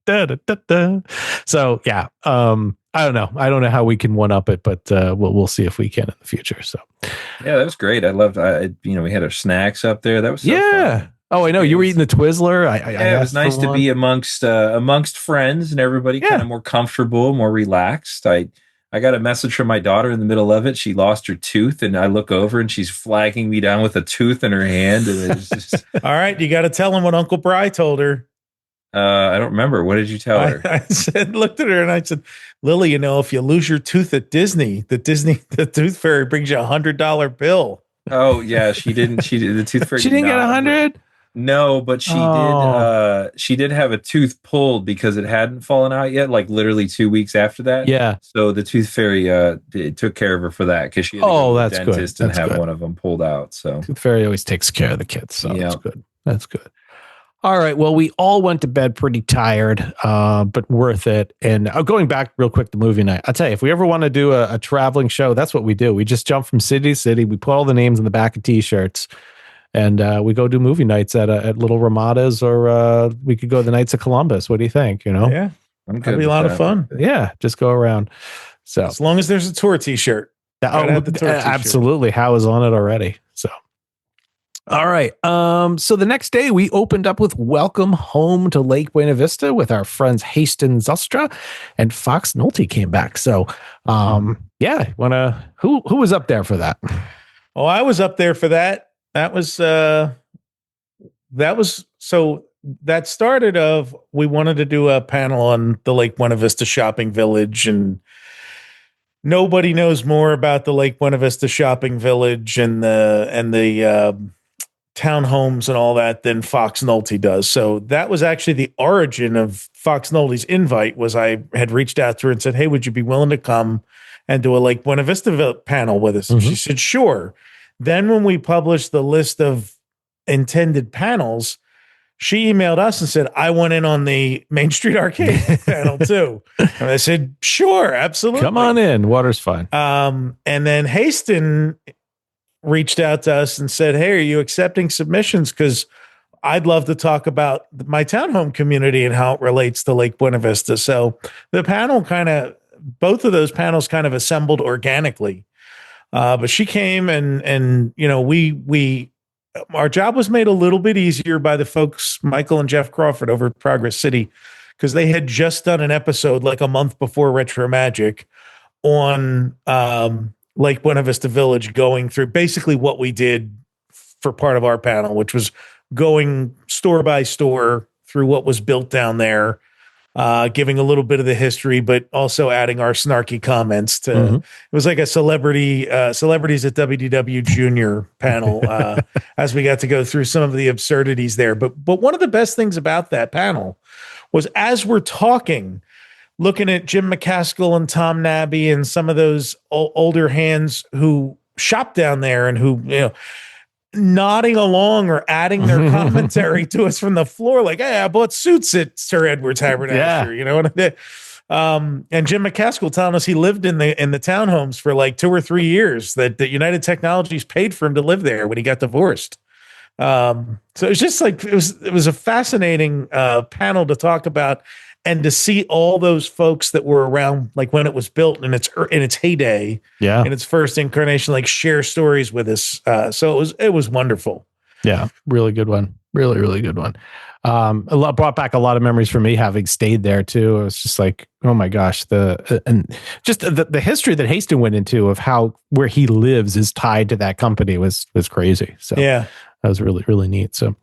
Speaker 8: dun, dun, dun.
Speaker 5: So yeah, I don't know. I don't know how we can one up it, but we'll see if we can in the future. So
Speaker 7: yeah, that was great. I loved. We had our snacks up there. That was so fun.
Speaker 5: Oh, I know you were eating the Twizzler.
Speaker 7: It was nice to be amongst friends and everybody kind of more comfortable, more relaxed. I got a message from my daughter in the middle of it. She lost her tooth, and I look over and she's flagging me down with a tooth in her hand. And it was just
Speaker 8: all right, you got to tell him what Uncle Bry told her.
Speaker 7: I don't remember. What did you tell her?
Speaker 8: I said, looked at her and I said, Lily, if you lose your tooth at Disney, the Tooth Fairy brings you $100 bill.
Speaker 7: Oh yeah, she didn't. She did the Tooth Fairy.
Speaker 5: She didn't get 100.
Speaker 7: No, but she did. She did have a tooth pulled because it hadn't fallen out yet. Like literally 2 weeks after that.
Speaker 5: Yeah.
Speaker 7: So the Tooth Fairy took care of her for that because she had to go to the dentist and have one of them pulled out. So
Speaker 5: Tooth Fairy always takes care of the kids. So that's good. That's good. All right. Well, we all went to bed pretty tired, but worth it. And going back real quick to movie night, I'll tell you, if we ever want to do a traveling show, that's what we do. We just jump from city to city. We put all the names on the back of T-shirts. And we go do movie nights at Little Ramadas, or we could go the Nights of Columbus. What do you think?
Speaker 8: Yeah, that'd be a lot of fun.
Speaker 5: Yeah, just go around. So
Speaker 8: as long as there's a tour T-shirt,
Speaker 5: absolutely. How is on it already? So, all right. So the next day we opened up with Welcome Home to Lake Buena Vista with our friends Hasten Zustra and Fox Nolte came back. So, who was up there for that?
Speaker 8: Oh, I was up there for that. That started of, we wanted to do a panel on the Lake Buena Vista shopping village, and nobody knows more about the Lake Buena Vista shopping village and the townhomes and all that than Fox Nolte does. So that was actually the origin of Fox Nolte's invite. Was I had reached out to her and said, hey, would you be willing to come and do a Lake Buena Vista panel with us? And she said, sure. Then when we published the list of intended panels, she emailed us and said, I went in on the Main Street Arcade panel too. And I said, sure, absolutely.
Speaker 5: Come on in. Water's fine.
Speaker 8: And then Haston reached out to us and said, hey, are you accepting submissions? Because I'd love to talk about my townhome community and how it relates to Lake Buena Vista. So the panel both of those panels kind of assembled organically. But she came and our job was made a little bit easier by the folks, Michael and Jeff Crawford over at Progress City, because they had just done an episode like a month before RetroMagic on Lake Buena Vista Village, going through basically what we did for part of our panel, which was going store by store through what was built down there, giving a little bit of the history, but also adding our snarky comments to, it was like a celebrities at WDW Junior panel, as we got to go through some of the absurdities there. But one of the best things about that panel was, as we're talking, looking at Jim McCaskill and Tom Nabby and some of those older hands who shop down there and who, nodding along or adding their commentary to us from the floor, like, hey, I bought suits at Sir Edward's Haberdasher, and Jim McCaskill telling us he lived in the townhomes for like 2 or 3 years, that United Technologies paid for him to live there when he got divorced. So it's just like, it was a fascinating panel to talk about, and to see all those folks that were around, like when it was built in its heyday, in its first incarnation, like share stories with us. So it was wonderful.
Speaker 5: Yeah, really good one. Really, really good one. Brought back a lot of memories for me having stayed there too. It was just like, oh my gosh, the history that Haston went into of how where he lives is tied to that company was crazy. So
Speaker 8: yeah.
Speaker 5: That was really, really neat. So,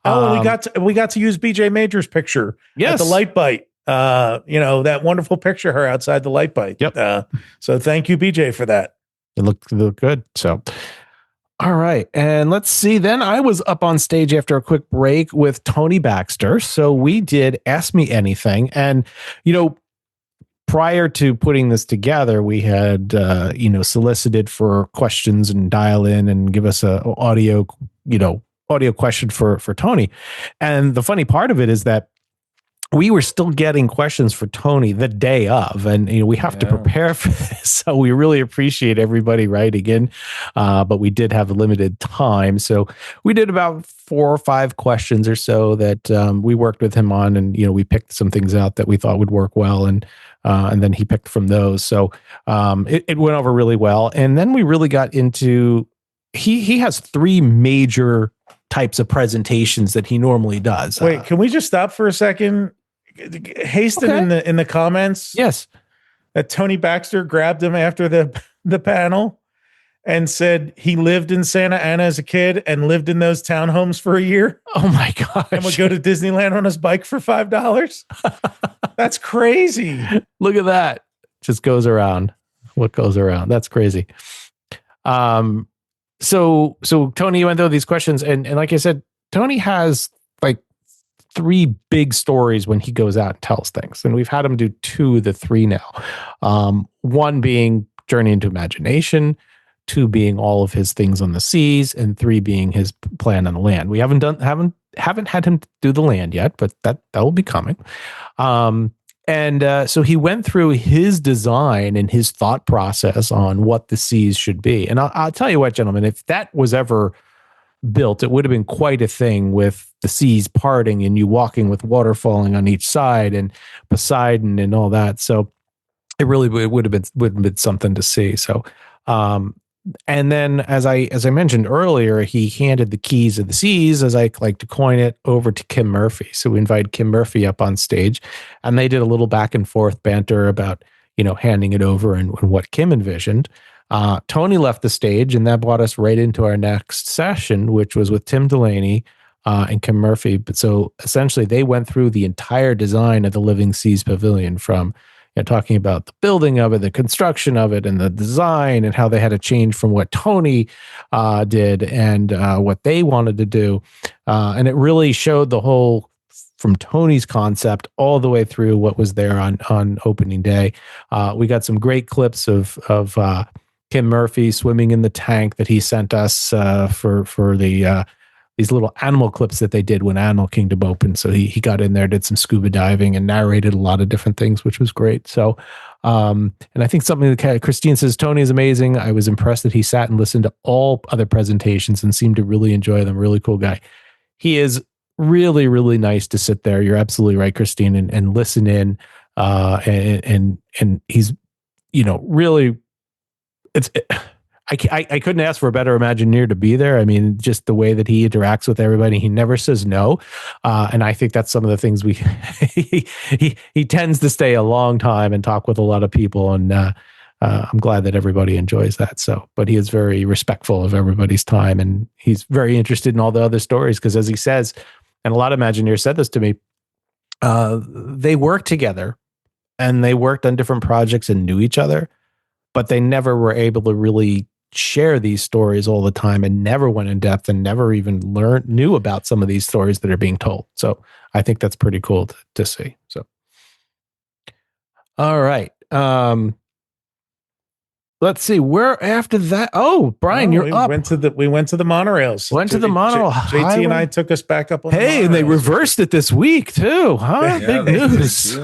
Speaker 8: we got to use BJ Major's picture at the Light Bite. That wonderful picture of her outside the Light Bite.
Speaker 5: Yep.
Speaker 8: So thank you, BJ, for that.
Speaker 5: It looked good. So, all right, and let's see. Then I was up on stage after a quick break with Tony Baxter. So we did Ask Me Anything, and prior to putting this together, we had solicited for questions and dial in and give us a audio question for Tony. And the funny part of it is that we were still getting questions for Tony the day of, and we have to prepare for this. So we really appreciate everybody writing in, but we did have a limited time, so we did about 4 or 5 questions or so that we worked with him on, and we picked some things out that we thought would work well, and then he picked from those. So it went over really well, and then we really got into he has 3 major types of presentations that he normally does.
Speaker 8: Wait, can we just stop for a second? Hasten in the comments.
Speaker 5: Yes.
Speaker 8: That Tony Baxter grabbed him after the panel and said he lived in Santa Ana as a kid and lived in those townhomes for a year.
Speaker 5: Oh my gosh.
Speaker 8: And would go to Disneyland on his bike for $5. That's crazy.
Speaker 5: Look at that. Just goes around. What goes around? That's crazy. So Tony went through these questions, and like I said, Tony has like 3 big stories when he goes out and tells things, and we've had him do 2 of the 3 now. 1 being Journey into Imagination, 2 being all of his things on the seas, and 3 being his plan on the land. We haven't had him do the land yet, but that will be coming. So he went through his design and his thought process on what the seas should be. And I'll tell you what, gentlemen, if that was ever built, it would have been quite a thing, with the seas parting and you walking with water falling on each side and Poseidon and all that. So it would have been something to see. So, and then as I mentioned earlier, he handed the keys of the seas, as I like to coin it, over to Kim Murphy. So we invited Kim Murphy up on stage, and they did a little back and forth banter about, handing it over and what Kim envisioned. Tony left the stage, and that brought us right into our next session, which was with Tim Delaney and Kim Murphy. But so essentially they went through the entire design of the Living Seas Pavilion, from talking about the building of it, the construction of it, and the design, and how they had to change from what Tony did and what they wanted to do. And it really showed the whole, from Tony's concept all the way through what was there on opening day. We got some great clips of Kim Murphy swimming in the tank that he sent us for the these little animal clips that they did when Animal Kingdom opened. So he got in there, did some scuba diving, and narrated a lot of different things, which was great. So, and I think something that Christine says, Tony is amazing. I was impressed that he sat and listened to all other presentations and seemed to really enjoy them. Really cool guy. He is really, really nice to sit there. You're absolutely right, Christine, and listen in. And he's, really, I couldn't ask for a better Imagineer to be there. I mean, just the way that he interacts with everybody, he never says no. And I think that's some of the things he tends to stay a long time and talk with a lot of people. And I'm glad that everybody enjoys that. So, but he is very respectful of everybody's time, and he's very interested in all the other stories. Because as he says, and a lot of Imagineers said this to me, they worked together and they worked on different projects and knew each other, but they never were able to really share these stories all the time, and never went in depth, and never even knew about some of these stories that are being told. So I think that's pretty cool to see. So, all right. Let's see where after that. Oh, Brian, you're up.
Speaker 8: We went to the monorails.
Speaker 5: Went to the monorail.
Speaker 8: JT and I took us back up on
Speaker 5: and they reversed it this week too, huh? Big news.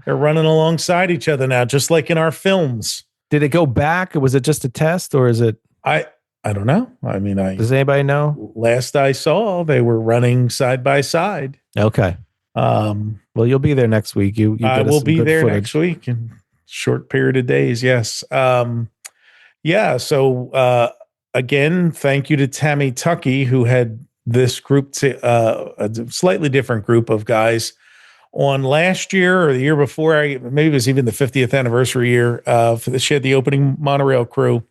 Speaker 8: They're running alongside each other now, just like in our films.
Speaker 5: Did it go back? Was it just a test, or is it?
Speaker 8: I don't know. I mean,
Speaker 5: does anybody know?
Speaker 8: Last I saw, they were running side by side.
Speaker 5: Okay. Well, you'll be there next week.
Speaker 8: I will be there next week in short period of days. Yes. Yeah. So again, thank you to Tammy Tuckey, who had this group, a slightly different group of guys on last year or the year before. Maybe it was even the 50th anniversary year. She had the opening monorail crew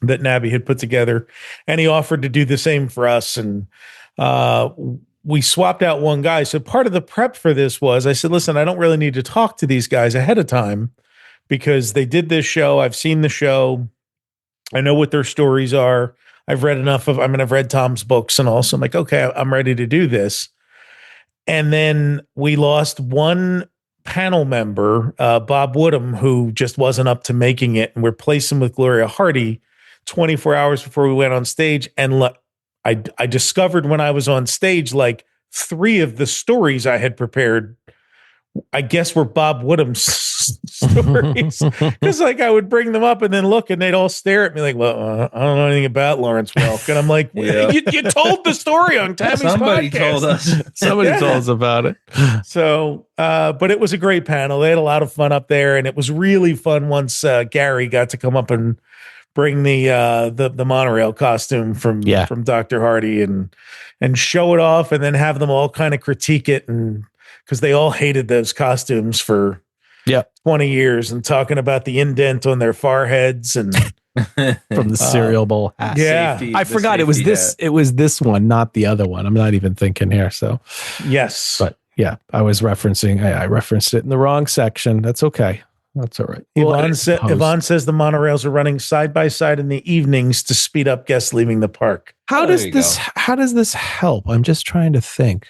Speaker 8: that Nabby had put together, and he offered to do the same for us. And we swapped out one guy. So part of the prep for this was, I said, listen, I don't really need to talk to these guys ahead of time, because they did this show. I've seen the show. I know what their stories are. I've read enough of, I've read Tom's books and all. So I'm like, okay, I'm ready to do this. And then we lost one panel member, Bob Woodham, who just wasn't up to making it, and we're replacing with Gloria Hardy 24 hours before we went on stage. And I discovered when I was on stage, like 3 of the stories I had prepared I guess were Bob Woodham's stories, because like I would bring them up and then look and they'd all stare at me like, well, I don't know anything about Lawrence Welk, and I'm like, you told the story on Tammy's
Speaker 7: Somebody
Speaker 8: podcast.
Speaker 7: told us.
Speaker 5: Somebody told us about it.
Speaker 8: So, but it was a great panel. They had a lot of fun up there, and it was really fun once Gary got to come up and bring the monorail costume from Dr. Hardy and show it off, and then have them all kind of critique it, and because they all hated those costumes for 20 years and talking about the indent on their foreheads and
Speaker 5: from the cereal bowl hat.
Speaker 8: Yeah.
Speaker 5: I forgot it was this. It was this one, not the other one. I'm not even thinking here. So
Speaker 8: yes,
Speaker 5: but yeah, I was referencing. I referenced it in the wrong section. That's okay. That's all right.
Speaker 8: Yvonne says the monorails are running side by side in the evenings to speed up guests leaving the park.
Speaker 5: How does this help? I'm just trying to think.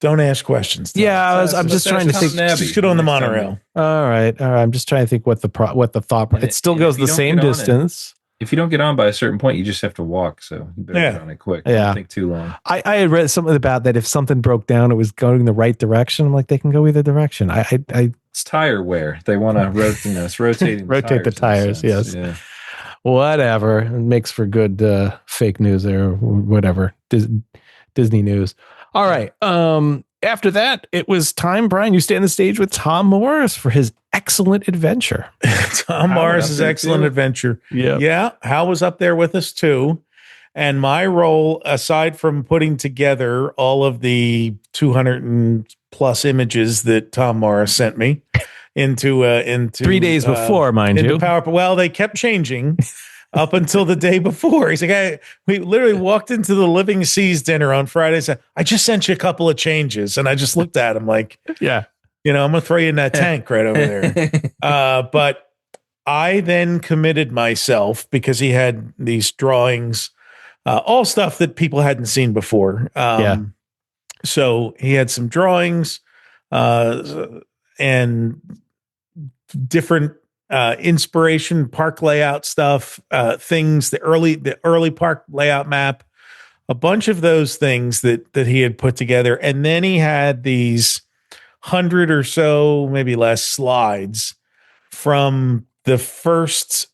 Speaker 8: Don't ask questions.
Speaker 5: Yeah, I'm just trying to think.
Speaker 8: Just get on the monorail.
Speaker 5: All right. I'm just trying to think what the thought. It still goes the same distance.
Speaker 7: If you don't get on by a certain point, you just have to walk. So you better get on it quick.
Speaker 5: Yeah.
Speaker 7: Don't think too long.
Speaker 5: I had read something about that. If something broke down, it was going the right direction. I'm like, they can go either direction.
Speaker 7: It's tire wear. They want to rotate. It's rotating.
Speaker 5: Rotate the tires. Yes.
Speaker 7: Yeah.
Speaker 5: Whatever. It makes for good fake news or whatever. Disney news. All right. After that, it was time, Brian, you stay on the stage with Tom Morris for his excellent adventure.
Speaker 8: Tom Morris's excellent adventure.
Speaker 5: Yeah.
Speaker 8: Yeah. Hal was up there with us too. And my role, aside from putting together all of the 200 and plus images that Tom Morris sent me into
Speaker 5: 3 days before, mind you.
Speaker 8: Well, they kept changing. Up until the day before. He's like, we literally walked into the Living Seas dinner on Friday. Said, I just sent you a couple of changes. And I just looked at him like,
Speaker 5: yeah,
Speaker 8: I'm going to throw you in that tank right over there. But I then committed myself because he had these drawings, all stuff that people hadn't seen before. So he had some drawings and different inspiration, park layout stuff, things, the early park layout map, a bunch of those things that he had put together. And then he had these 100 or so, maybe less slides from the first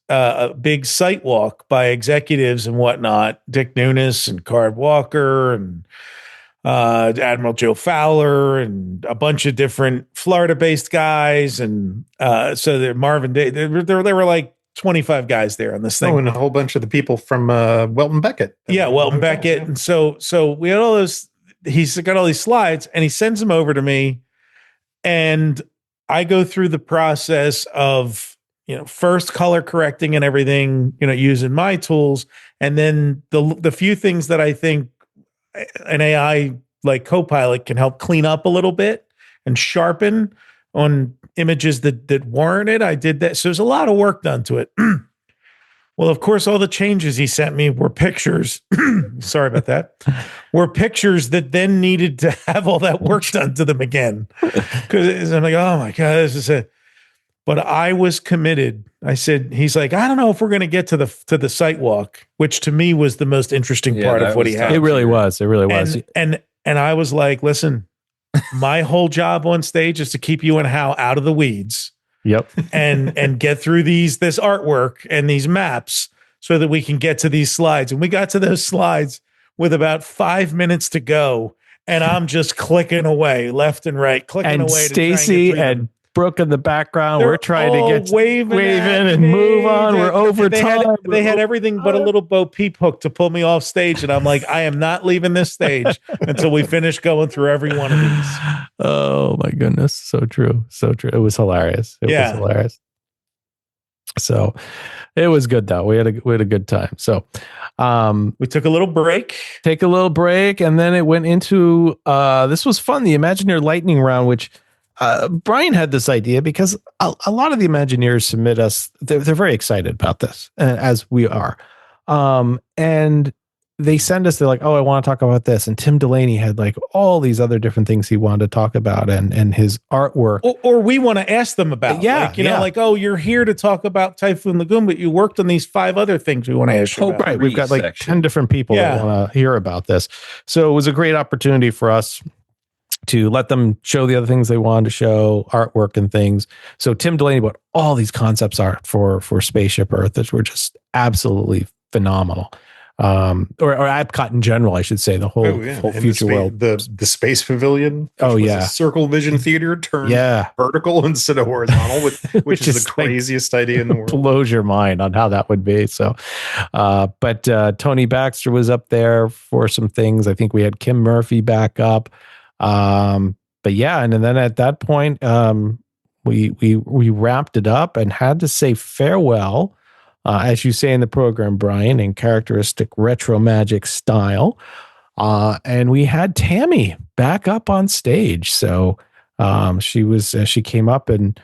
Speaker 8: big site walk by executives and whatnot, Dick Nunes and Card Walker and Admiral Joe Fowler and a bunch of different Florida-based guys, and so there Marvin Day. There were like 25 guys there on this thing.
Speaker 6: Oh, and a whole bunch of the people from Welton Beckett.
Speaker 8: Yeah, Welton Beckett. And so we had all those. He's got all these slides, and he sends them over to me, and I go through the process of first color correcting and everything, using my tools, and then the few things that I think an AI like Copilot can help clean up a little bit and sharpen on images that warrant it. I did that. So there's a lot of work done to it. Well, of course, all the changes he sent me were pictures. Sorry about that. Were pictures that then needed to have all that work done to them again. Because I'm like, oh my God, this is a. But I was committed. I said, he's like, I don't know if we're going to get to the site walk, which to me was the most interesting part of what he had.
Speaker 5: It really was. It really was.
Speaker 8: And I was like, listen, my whole job on stage is to keep you and Hal out of the weeds.
Speaker 5: Yep.
Speaker 8: and get through this artwork and these maps so that we can get to these slides. And we got to those slides with about 5 minutes to go. And I'm just clicking away left and right, clicking away.
Speaker 5: And Stacy and Brooke in the background. We're trying to get
Speaker 8: waving
Speaker 5: and move on. We're over time.
Speaker 8: They had everything but a little Bo Peep hook to pull me off stage. And I'm like, I am not leaving this stage until we finish going through every one of these.
Speaker 5: Oh my goodness. So true. So true. It was hilarious. It was hilarious. So it was good though. We had a good time. So
Speaker 8: we took a little break.
Speaker 5: And then it went into this was fun. The Imagineer Lightning Round, which Brian had this idea because a lot of the Imagineers submit us. They're very excited about this, as we are. And they send us, they're like, oh, I want to talk about this. And Tim Delaney had like all these other different things he wanted to talk about and his artwork.
Speaker 8: Or we want to ask them about.
Speaker 5: Yeah.
Speaker 8: Like, oh, you're here to talk about Typhoon Lagoon, but you worked on these 5 other things we want to ask you about.
Speaker 5: Right. We've got like 10 different people that want to hear about this. So it was a great opportunity for us to let them show the other things they wanted to show, artwork and things. So Tim Delaney, what all these concepts are for Spaceship Earth, that were just absolutely phenomenal. Or Epcot in general, I should say, the whole future world.
Speaker 6: The space pavilion.
Speaker 5: Which
Speaker 6: was a Circle Vision Theater turned vertical instead of horizontal, which is the craziest idea in the world.
Speaker 5: Blows your mind on how that would be. So, but Tony Baxter was up there for some things. I think we had Kim Murphy back up. But yeah, and then at that point, we wrapped it up and had to say farewell. As you say in the program, Brian, in characteristic RetroMagic style. And we had Tammy back up on stage. So she came up and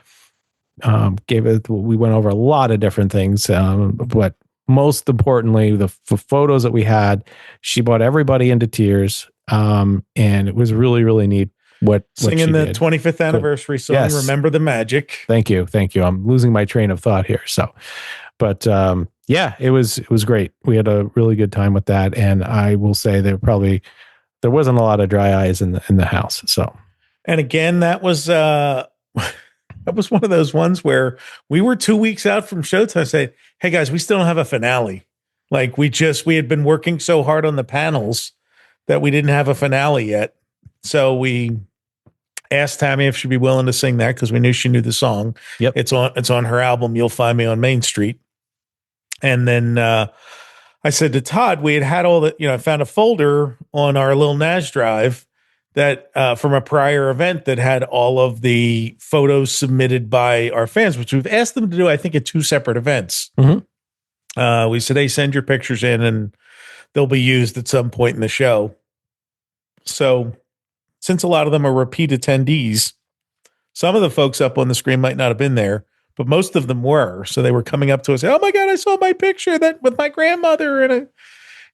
Speaker 5: we went over a lot of different things. But most importantly, the photos that we had, she brought everybody into tears. And it was really, really neat.
Speaker 8: Singing the 25th anniversary song, yes. Remember the Magic.
Speaker 5: Thank you. I'm losing my train of thought here. So, but yeah, it was great. We had a really good time with that, and I will say there wasn't a lot of dry eyes in the house. So,
Speaker 8: and again, that was one of those ones where we were 2 weeks out from showtime. Say, hey guys, we still don't have a finale. Like we had been working so hard on the panels that we didn't have a finale yet. So we asked Tammy if she'd be willing to sing that because we knew she knew the song.
Speaker 5: Yep.
Speaker 8: It's on her album, You'll Find Me on Main Street. And then I said to Todd, we had all the, I found a folder on our little NAS drive that from a prior event that had all of the photos submitted by our fans, which we've asked them to do, I think, at 2 separate events.
Speaker 5: Mm-hmm.
Speaker 8: We said, hey, send your pictures in and they'll be used at some point in the show. So since a lot of them are repeat attendees, some of the folks up on the screen might not have been there, but most of them were. So they were coming up to us, oh my God, I saw my picture that with my grandmother. And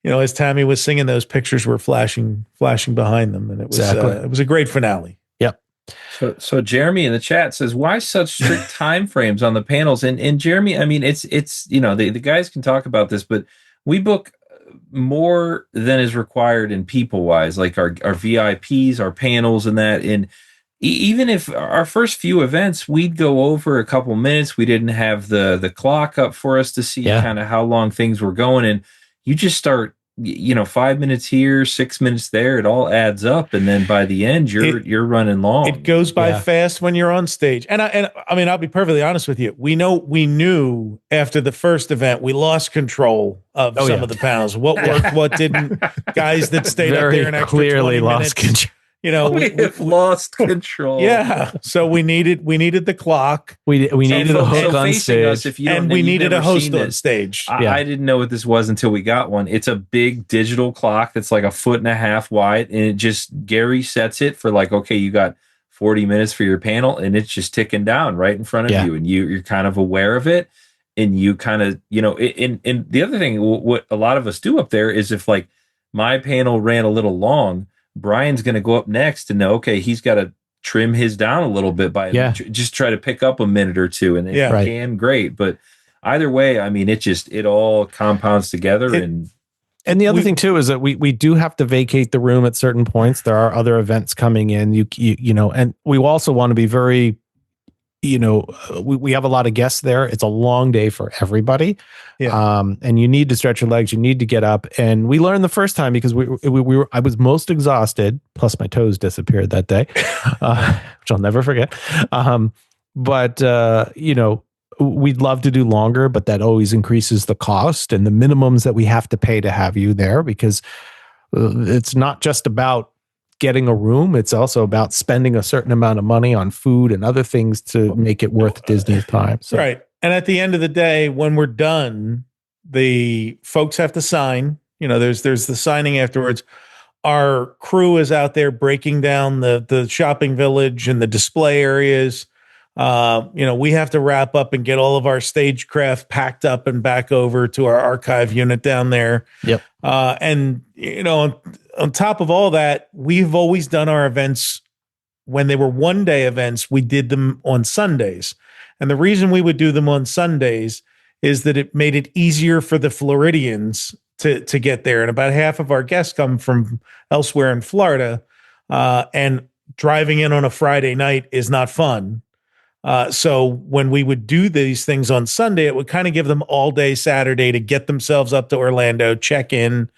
Speaker 8: as Tammy was singing, those pictures were flashing behind them. And it was, it was a great finale.
Speaker 5: Yep.
Speaker 7: So Jeremy in the chat says, why such strict time frames on the panels? And Jeremy, I mean, it's, the guys can talk about this, but we book more than is required in people wise, like our VIPs, our panels and that. And even if our first few events, we'd go over a couple minutes, we didn't have the clock up for us to see kind of how long things were going. And you just start, 5 minutes here, 6 minutes there, it all adds up. And then by the end, you're running long.
Speaker 8: It goes by fast when you're on stage. And I mean, I'll be perfectly honest with you. We knew after the first event, we lost control of some of the panels. What worked, what didn't. Guys that stayed up there an extra
Speaker 5: clearly
Speaker 8: 20
Speaker 5: lost
Speaker 8: minutes.
Speaker 5: control.
Speaker 7: We've lost control.
Speaker 8: Yeah. So we needed the clock.
Speaker 5: We needed a hook on stage.
Speaker 7: Us,
Speaker 8: we needed a host on stage.
Speaker 7: I didn't know what this was until we got one. It's a big digital clock that's like 1.5 feet wide. And Gary sets it for okay, you got 40 minutes for your panel and it's just ticking down right in front of you. And you're kind of aware of it. And you kind of, and the other thing, what a lot of us do up there is if my panel ran a little long, Brian's going to go up next and know, okay, he's got to trim his down a little bit by just try to pick up a minute or two. And if he can, great. But either way, I mean, it all compounds together. And
Speaker 5: the other thing too is that we do have to vacate the room at certain points. There are other events coming in, and we also want to be very, we have a lot of guests there. It's a long day for everybody. And you need to stretch your legs. You need to get up. And we learned the first time because I was most exhausted. Plus my toes disappeared that day, which I'll never forget. But we'd love to do longer, but that always increases the cost and the minimums that we have to pay to have you there, because it's not just about getting a room. It's also about spending a certain amount of money on food and other things to make it worth Disney's time. So.
Speaker 8: Right. And at the end of the day, when we're done, the folks have to sign. There's the signing afterwards. Our crew is out there breaking down the shopping village and the display areas. We have to wrap up and get all of our stagecraft packed up and back over to our archive unit down there.
Speaker 5: Yep.
Speaker 8: On top of all that, we've always done our events when they were one-day events. We did them on Sundays. And the reason we would do them on Sundays is that it made it easier for the Floridians to get there. And about half of our guests come from elsewhere in Florida. And driving in on a Friday night is not fun. So when we would do these things on Sunday, it would kind of give them all day Saturday to get themselves up to Orlando, check in.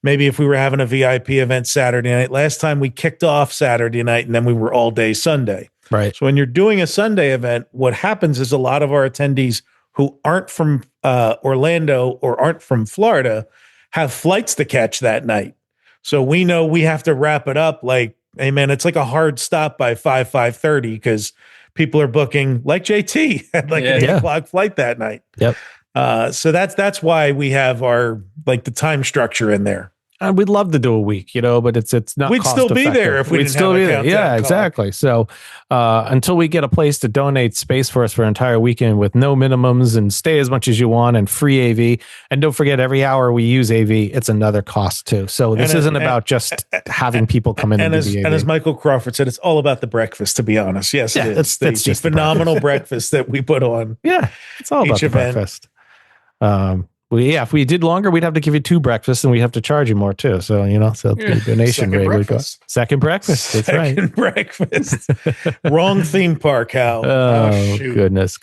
Speaker 8: Maybe if we were having a VIP event Saturday night. Last time we kicked off Saturday night and then we were all day Sunday.
Speaker 5: Right.
Speaker 8: So when you're doing a Sunday event, what happens is a lot of our attendees who aren't from Orlando or aren't from Florida have flights to catch that night. So we know we have to wrap it up like, hey man, it's like a hard stop by 5:30 because people are booking, like JT had like an 8:00 flight that night.
Speaker 5: Yep.
Speaker 8: So that's why we have our like the time structure in there.
Speaker 5: And we'd love to do a week, but it's not.
Speaker 8: We'd still be there if we didn't have a countdown
Speaker 5: Yeah,
Speaker 8: clock.
Speaker 5: exactly. So until we get a place to donate space for us for an entire weekend with no minimums and stay as much as you want and free AV, and don't forget every hour we use AV, it's another cost too. So this isn't about just having people come in and do the AV.
Speaker 8: And as Michael Crawford said, it's all about the breakfast. To be honest, yes, it is. It's just phenomenal breakfast that we put on.
Speaker 5: Yeah, it's all about the breakfast. If we did longer, we'd have to give you 2 breakfasts and we'd have to charge you more too. So, so the donation rate would go. Second breakfast. That's right.
Speaker 8: Second breakfast. Wrong theme park, Hal.
Speaker 5: Oh, goodness.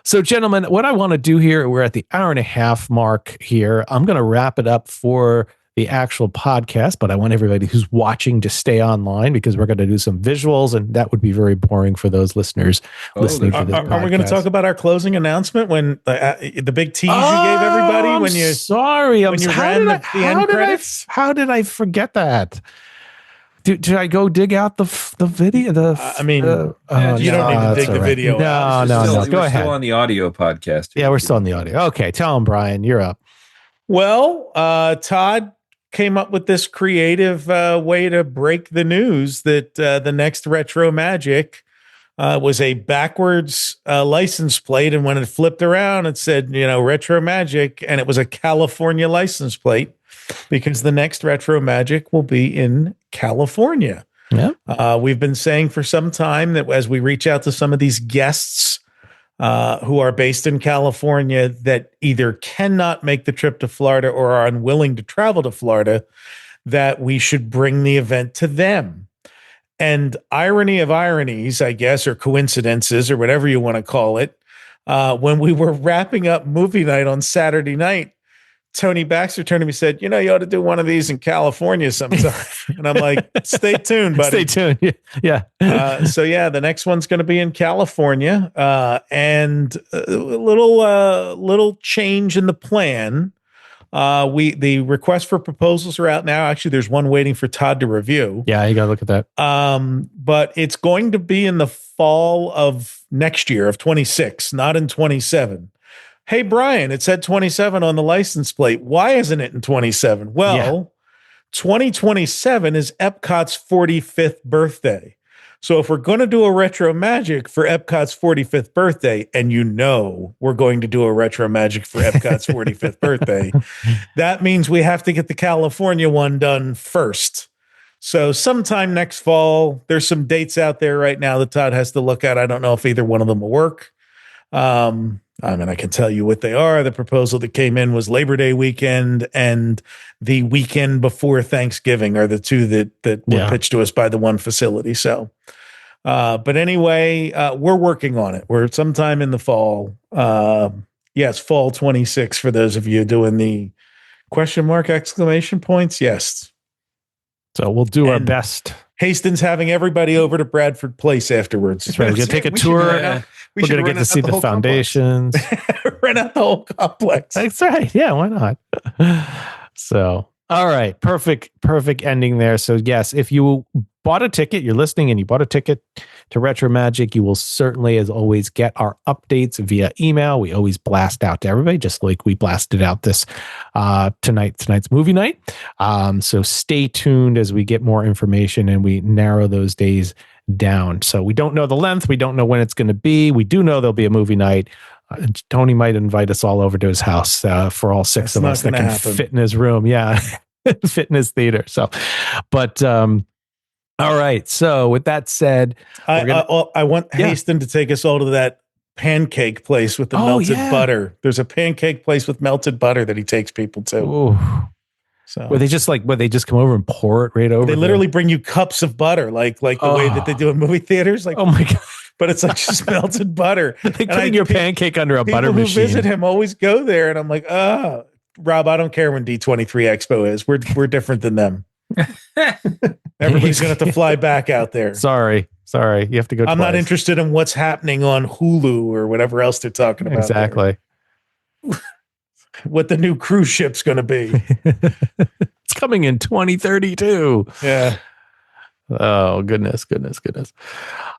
Speaker 5: So, gentlemen, what I want to do here, we're at the hour and a half mark here. I'm going to wrap it up for the actual podcast, but I want everybody who's watching to stay online because we're going to do some visuals, and that would be very boring for those listeners listening to this podcast.
Speaker 8: Are we going to talk about our closing announcement when the big tease you gave everybody when you?
Speaker 5: Sorry,
Speaker 8: when you ran the end credits.
Speaker 5: How did I forget that? Did I go dig out the video?
Speaker 8: You don't need to dig the video.
Speaker 5: No. Go ahead.
Speaker 7: Still on the audio podcast.
Speaker 5: Yeah, we're still on the audio. Okay, tell them, Brian. You're up.
Speaker 8: Well, Todd came up with this creative way to break the news that the next RetroMagic was a backwards license plate, and when it flipped around, it said, RetroMagic, and it was a California license plate because the next RetroMagic will be in California.
Speaker 5: Yeah.
Speaker 8: We've been saying for some time that as we reach out to some of these guests who are based in California that either cannot make the trip to Florida or are unwilling to travel to Florida, that we should bring the event to them. And irony of ironies, I guess, or coincidences, or whatever you want to call it, when we were wrapping up movie night on Saturday night, Tony Baxter turned to me and said, you ought to do one of these in California sometime. And I'm like, stay tuned, buddy.
Speaker 5: Stay tuned. Yeah.
Speaker 8: So the next one's going to be in California, and a little change in the plan. The request for proposals are out now. Actually, there's one waiting for Todd to review.
Speaker 5: Yeah, you got to look at that.
Speaker 8: But it's going to be in the fall of next year of 26, not in 27. Hey, Brian, it said 27 on the license plate. Why isn't it in 27? Well, 2027 is Epcot's 45th birthday. So if we're going to do a RetroMagic for Epcot's 45th birthday, and we're going to do a RetroMagic for Epcot's 45th birthday, that means we have to get the California one done first. So sometime next fall, there's some dates out there right now that Todd has to look at. I don't know if either one of them will work. I can tell you what they are. The proposal that came in was Labor Day weekend and the weekend before Thanksgiving are the two that were pitched to us by the one facility. So, but anyway, we're working on it. We're sometime in the fall. Yes, fall 26 for those of you doing the question mark exclamation points. Yes.
Speaker 5: So we'll do our best.
Speaker 8: Hastings having everybody over to Bradford Place afterwards.
Speaker 5: That's right. We're going to take a tour. We're going to get to see the foundations.
Speaker 8: Rent out the whole complex.
Speaker 5: That's right. Yeah, why not? So, all right. Perfect ending there. So, yes, if you bought a ticket, you're listening and you bought a ticket to RetroMagic, you will certainly, as always, get our updates via email. We always blast out to everybody, just like we blasted out this tonight's movie night. So stay tuned as we get more information and we narrow those days down. So we don't know the length. We don't know when it's going to be. We do know there'll be a movie night. Tony might invite us all over to his house for all 6 of us that can fit in his room. Yeah. Fit in his theater. So, but, all right. So with that said,
Speaker 8: I want Haston to take us all to that pancake place with the melted butter. There's a pancake place with melted butter that he takes people to.
Speaker 5: Ooh.
Speaker 8: So
Speaker 5: where they just come over and pour it right over.
Speaker 8: They literally bring you cups of butter, like the way that they do in movie theaters. Like,
Speaker 5: oh my God.
Speaker 8: But it's like just melted butter.
Speaker 5: They put your pancake under a butter machine.
Speaker 8: People who visit him always go there, and I'm like, Rob, I don't care when D23 Expo is. We're different than them. Everybody's gonna have to fly back out there.
Speaker 5: Sorry, you have to go.
Speaker 8: I'm not interested in what's happening on Hulu or whatever else they're talking about.
Speaker 5: Exactly.
Speaker 8: What the new cruise ship's going to be.
Speaker 5: It's coming in 2032.
Speaker 8: Yeah.
Speaker 5: Oh, goodness.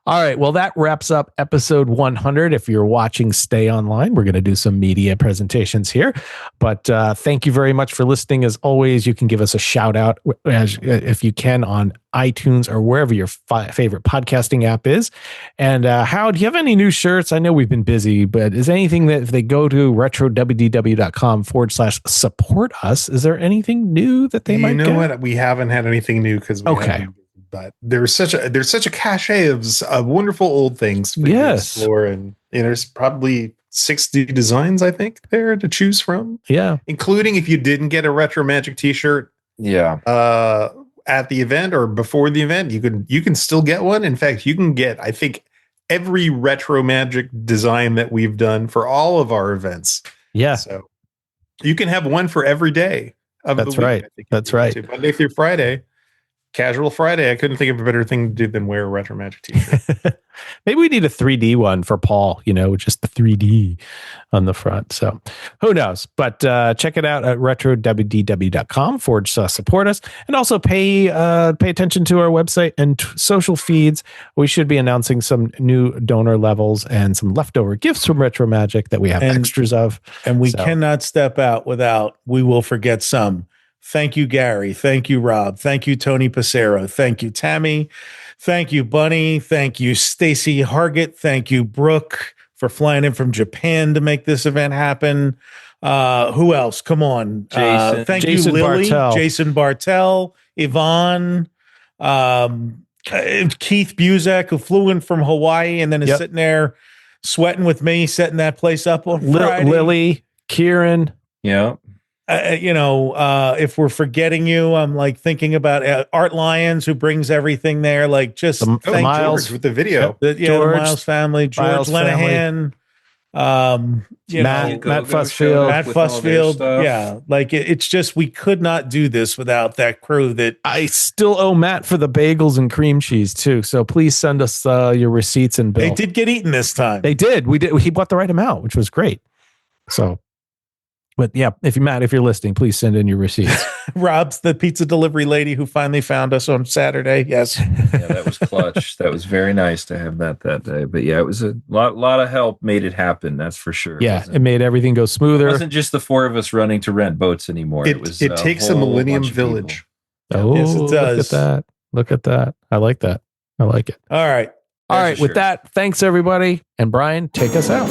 Speaker 5: All right. Well, that wraps up episode 100. If you're watching, stay online. We're going to do some media presentations here. But thank you very much for listening. As always, you can give us a shout out if you can on iTunes or wherever your favorite podcasting app is. And Hal, do you have any new shirts? I know we've been busy, but is anything that if they go to retrowdw.com/support us, is there anything new that they might get?
Speaker 6: You know what? We haven't had anything new because but there's such a cachet of wonderful old things for you to explore, and there's probably 60 designs I think there to choose from.
Speaker 5: Yeah,
Speaker 6: including if you didn't get a RetroMagic t-shirt.
Speaker 7: Yeah.
Speaker 6: At the event or before the event, you can still get one. In fact, you can get I think every RetroMagic design that we've done for all of our events.
Speaker 5: Yeah.
Speaker 6: So you can have one for every day of the week.
Speaker 5: Right. That's right.
Speaker 6: Monday through Friday. Casual Friday. I couldn't think of a better thing to do than wear a RetroMagic t-shirt.
Speaker 5: Maybe we need a 3D one for Paul, just the 3D on the front. So who knows? But check it out at retrowdw.com/support us, and also pay attention to our website and social feeds. We should be announcing some new donor levels and some leftover gifts from RetroMagic that we have extras of.
Speaker 8: And we cannot step out without we will forget some. Thank you, Gary. Thank you, Rob. Thank you, Tony Passero. Thank you, Tammy. Thank you, Bunny. Thank you, Stacy Hargett. Thank you, Brooke, for flying in from Japan to make this event happen. Who else? Come on. Thank you, Lily, Jason Bartell, Yvonne, Keith Buzek, who flew in from Hawaii and then is sitting there sweating with me, setting that place up on Friday.
Speaker 5: Lily, Kieran.
Speaker 7: Yeah.
Speaker 5: If
Speaker 8: we're forgetting you, I'm like thinking about Art Lyons, who brings everything there. Like just
Speaker 6: thank Miles George with the video.
Speaker 8: The Miles family, George Lenahan,
Speaker 5: Matt Fussfield.
Speaker 8: Yeah, like it's just we could not do this without that crew. That
Speaker 5: I still owe Matt for the bagels and cream cheese too. So please send us your receipts and bill.
Speaker 8: They did get eaten this time.
Speaker 5: They did. We did. He bought the right amount, which was great. So. But yeah, if you're listening, please send in your receipts.
Speaker 8: Rob's the pizza delivery lady who finally found us on Saturday. Yes.
Speaker 7: Yeah, that was clutch. That was very nice to have that day. But yeah, it was a lot of help made it happen. That's for sure.
Speaker 5: Yeah, it made everything go smoother.
Speaker 7: It wasn't just the four of us running to rent boats anymore.
Speaker 6: It takes a Millennium Village.
Speaker 5: Oh, yes, it does. Look at that. I like that. I like it.
Speaker 8: All right.
Speaker 5: With that, thanks everybody. And Brian, take us out.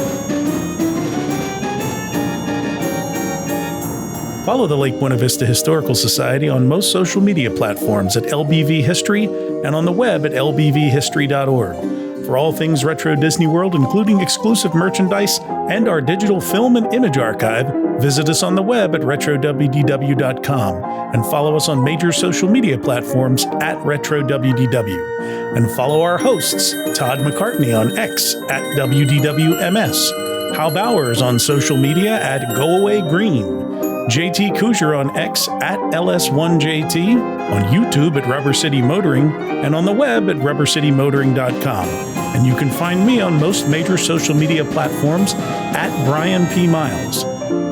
Speaker 8: Follow the Lake Buena Vista Historical Society on most social media platforms at LBV History and on the web at lbvhistory.org. For all things Retro Disney World, including exclusive merchandise and our digital film and image archive, visit us on the web at retrowdw.com and follow us on major social media platforms at retrowdw. And follow our hosts, Todd McCartney on X at WDWMS, Hal Bowers on social media at GoAwayGreen, JT Kucher on X at LS1JT, on YouTube at Rubber City Motoring, and on the web at rubbercitymotoring.com. And you can find me on most major social media platforms at Brian P. Miles.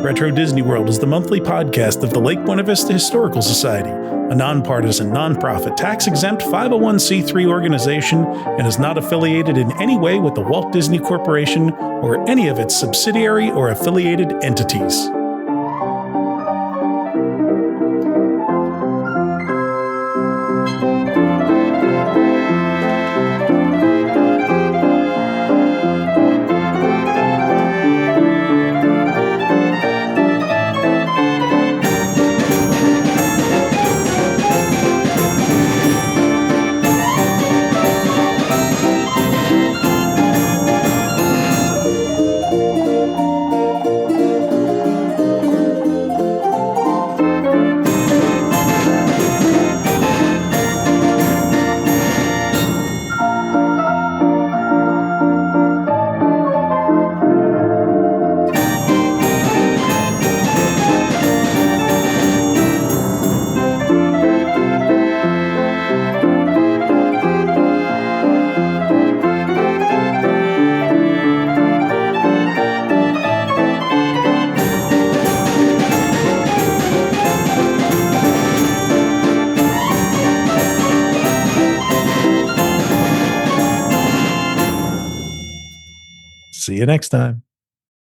Speaker 8: Retro Disney World is the monthly podcast of the Lake Buena Vista Historical Society, a nonpartisan, nonprofit, tax-exempt 501c3 organization, and is not affiliated in any way with the Walt Disney Corporation or any of its subsidiary or affiliated entities. See you next time.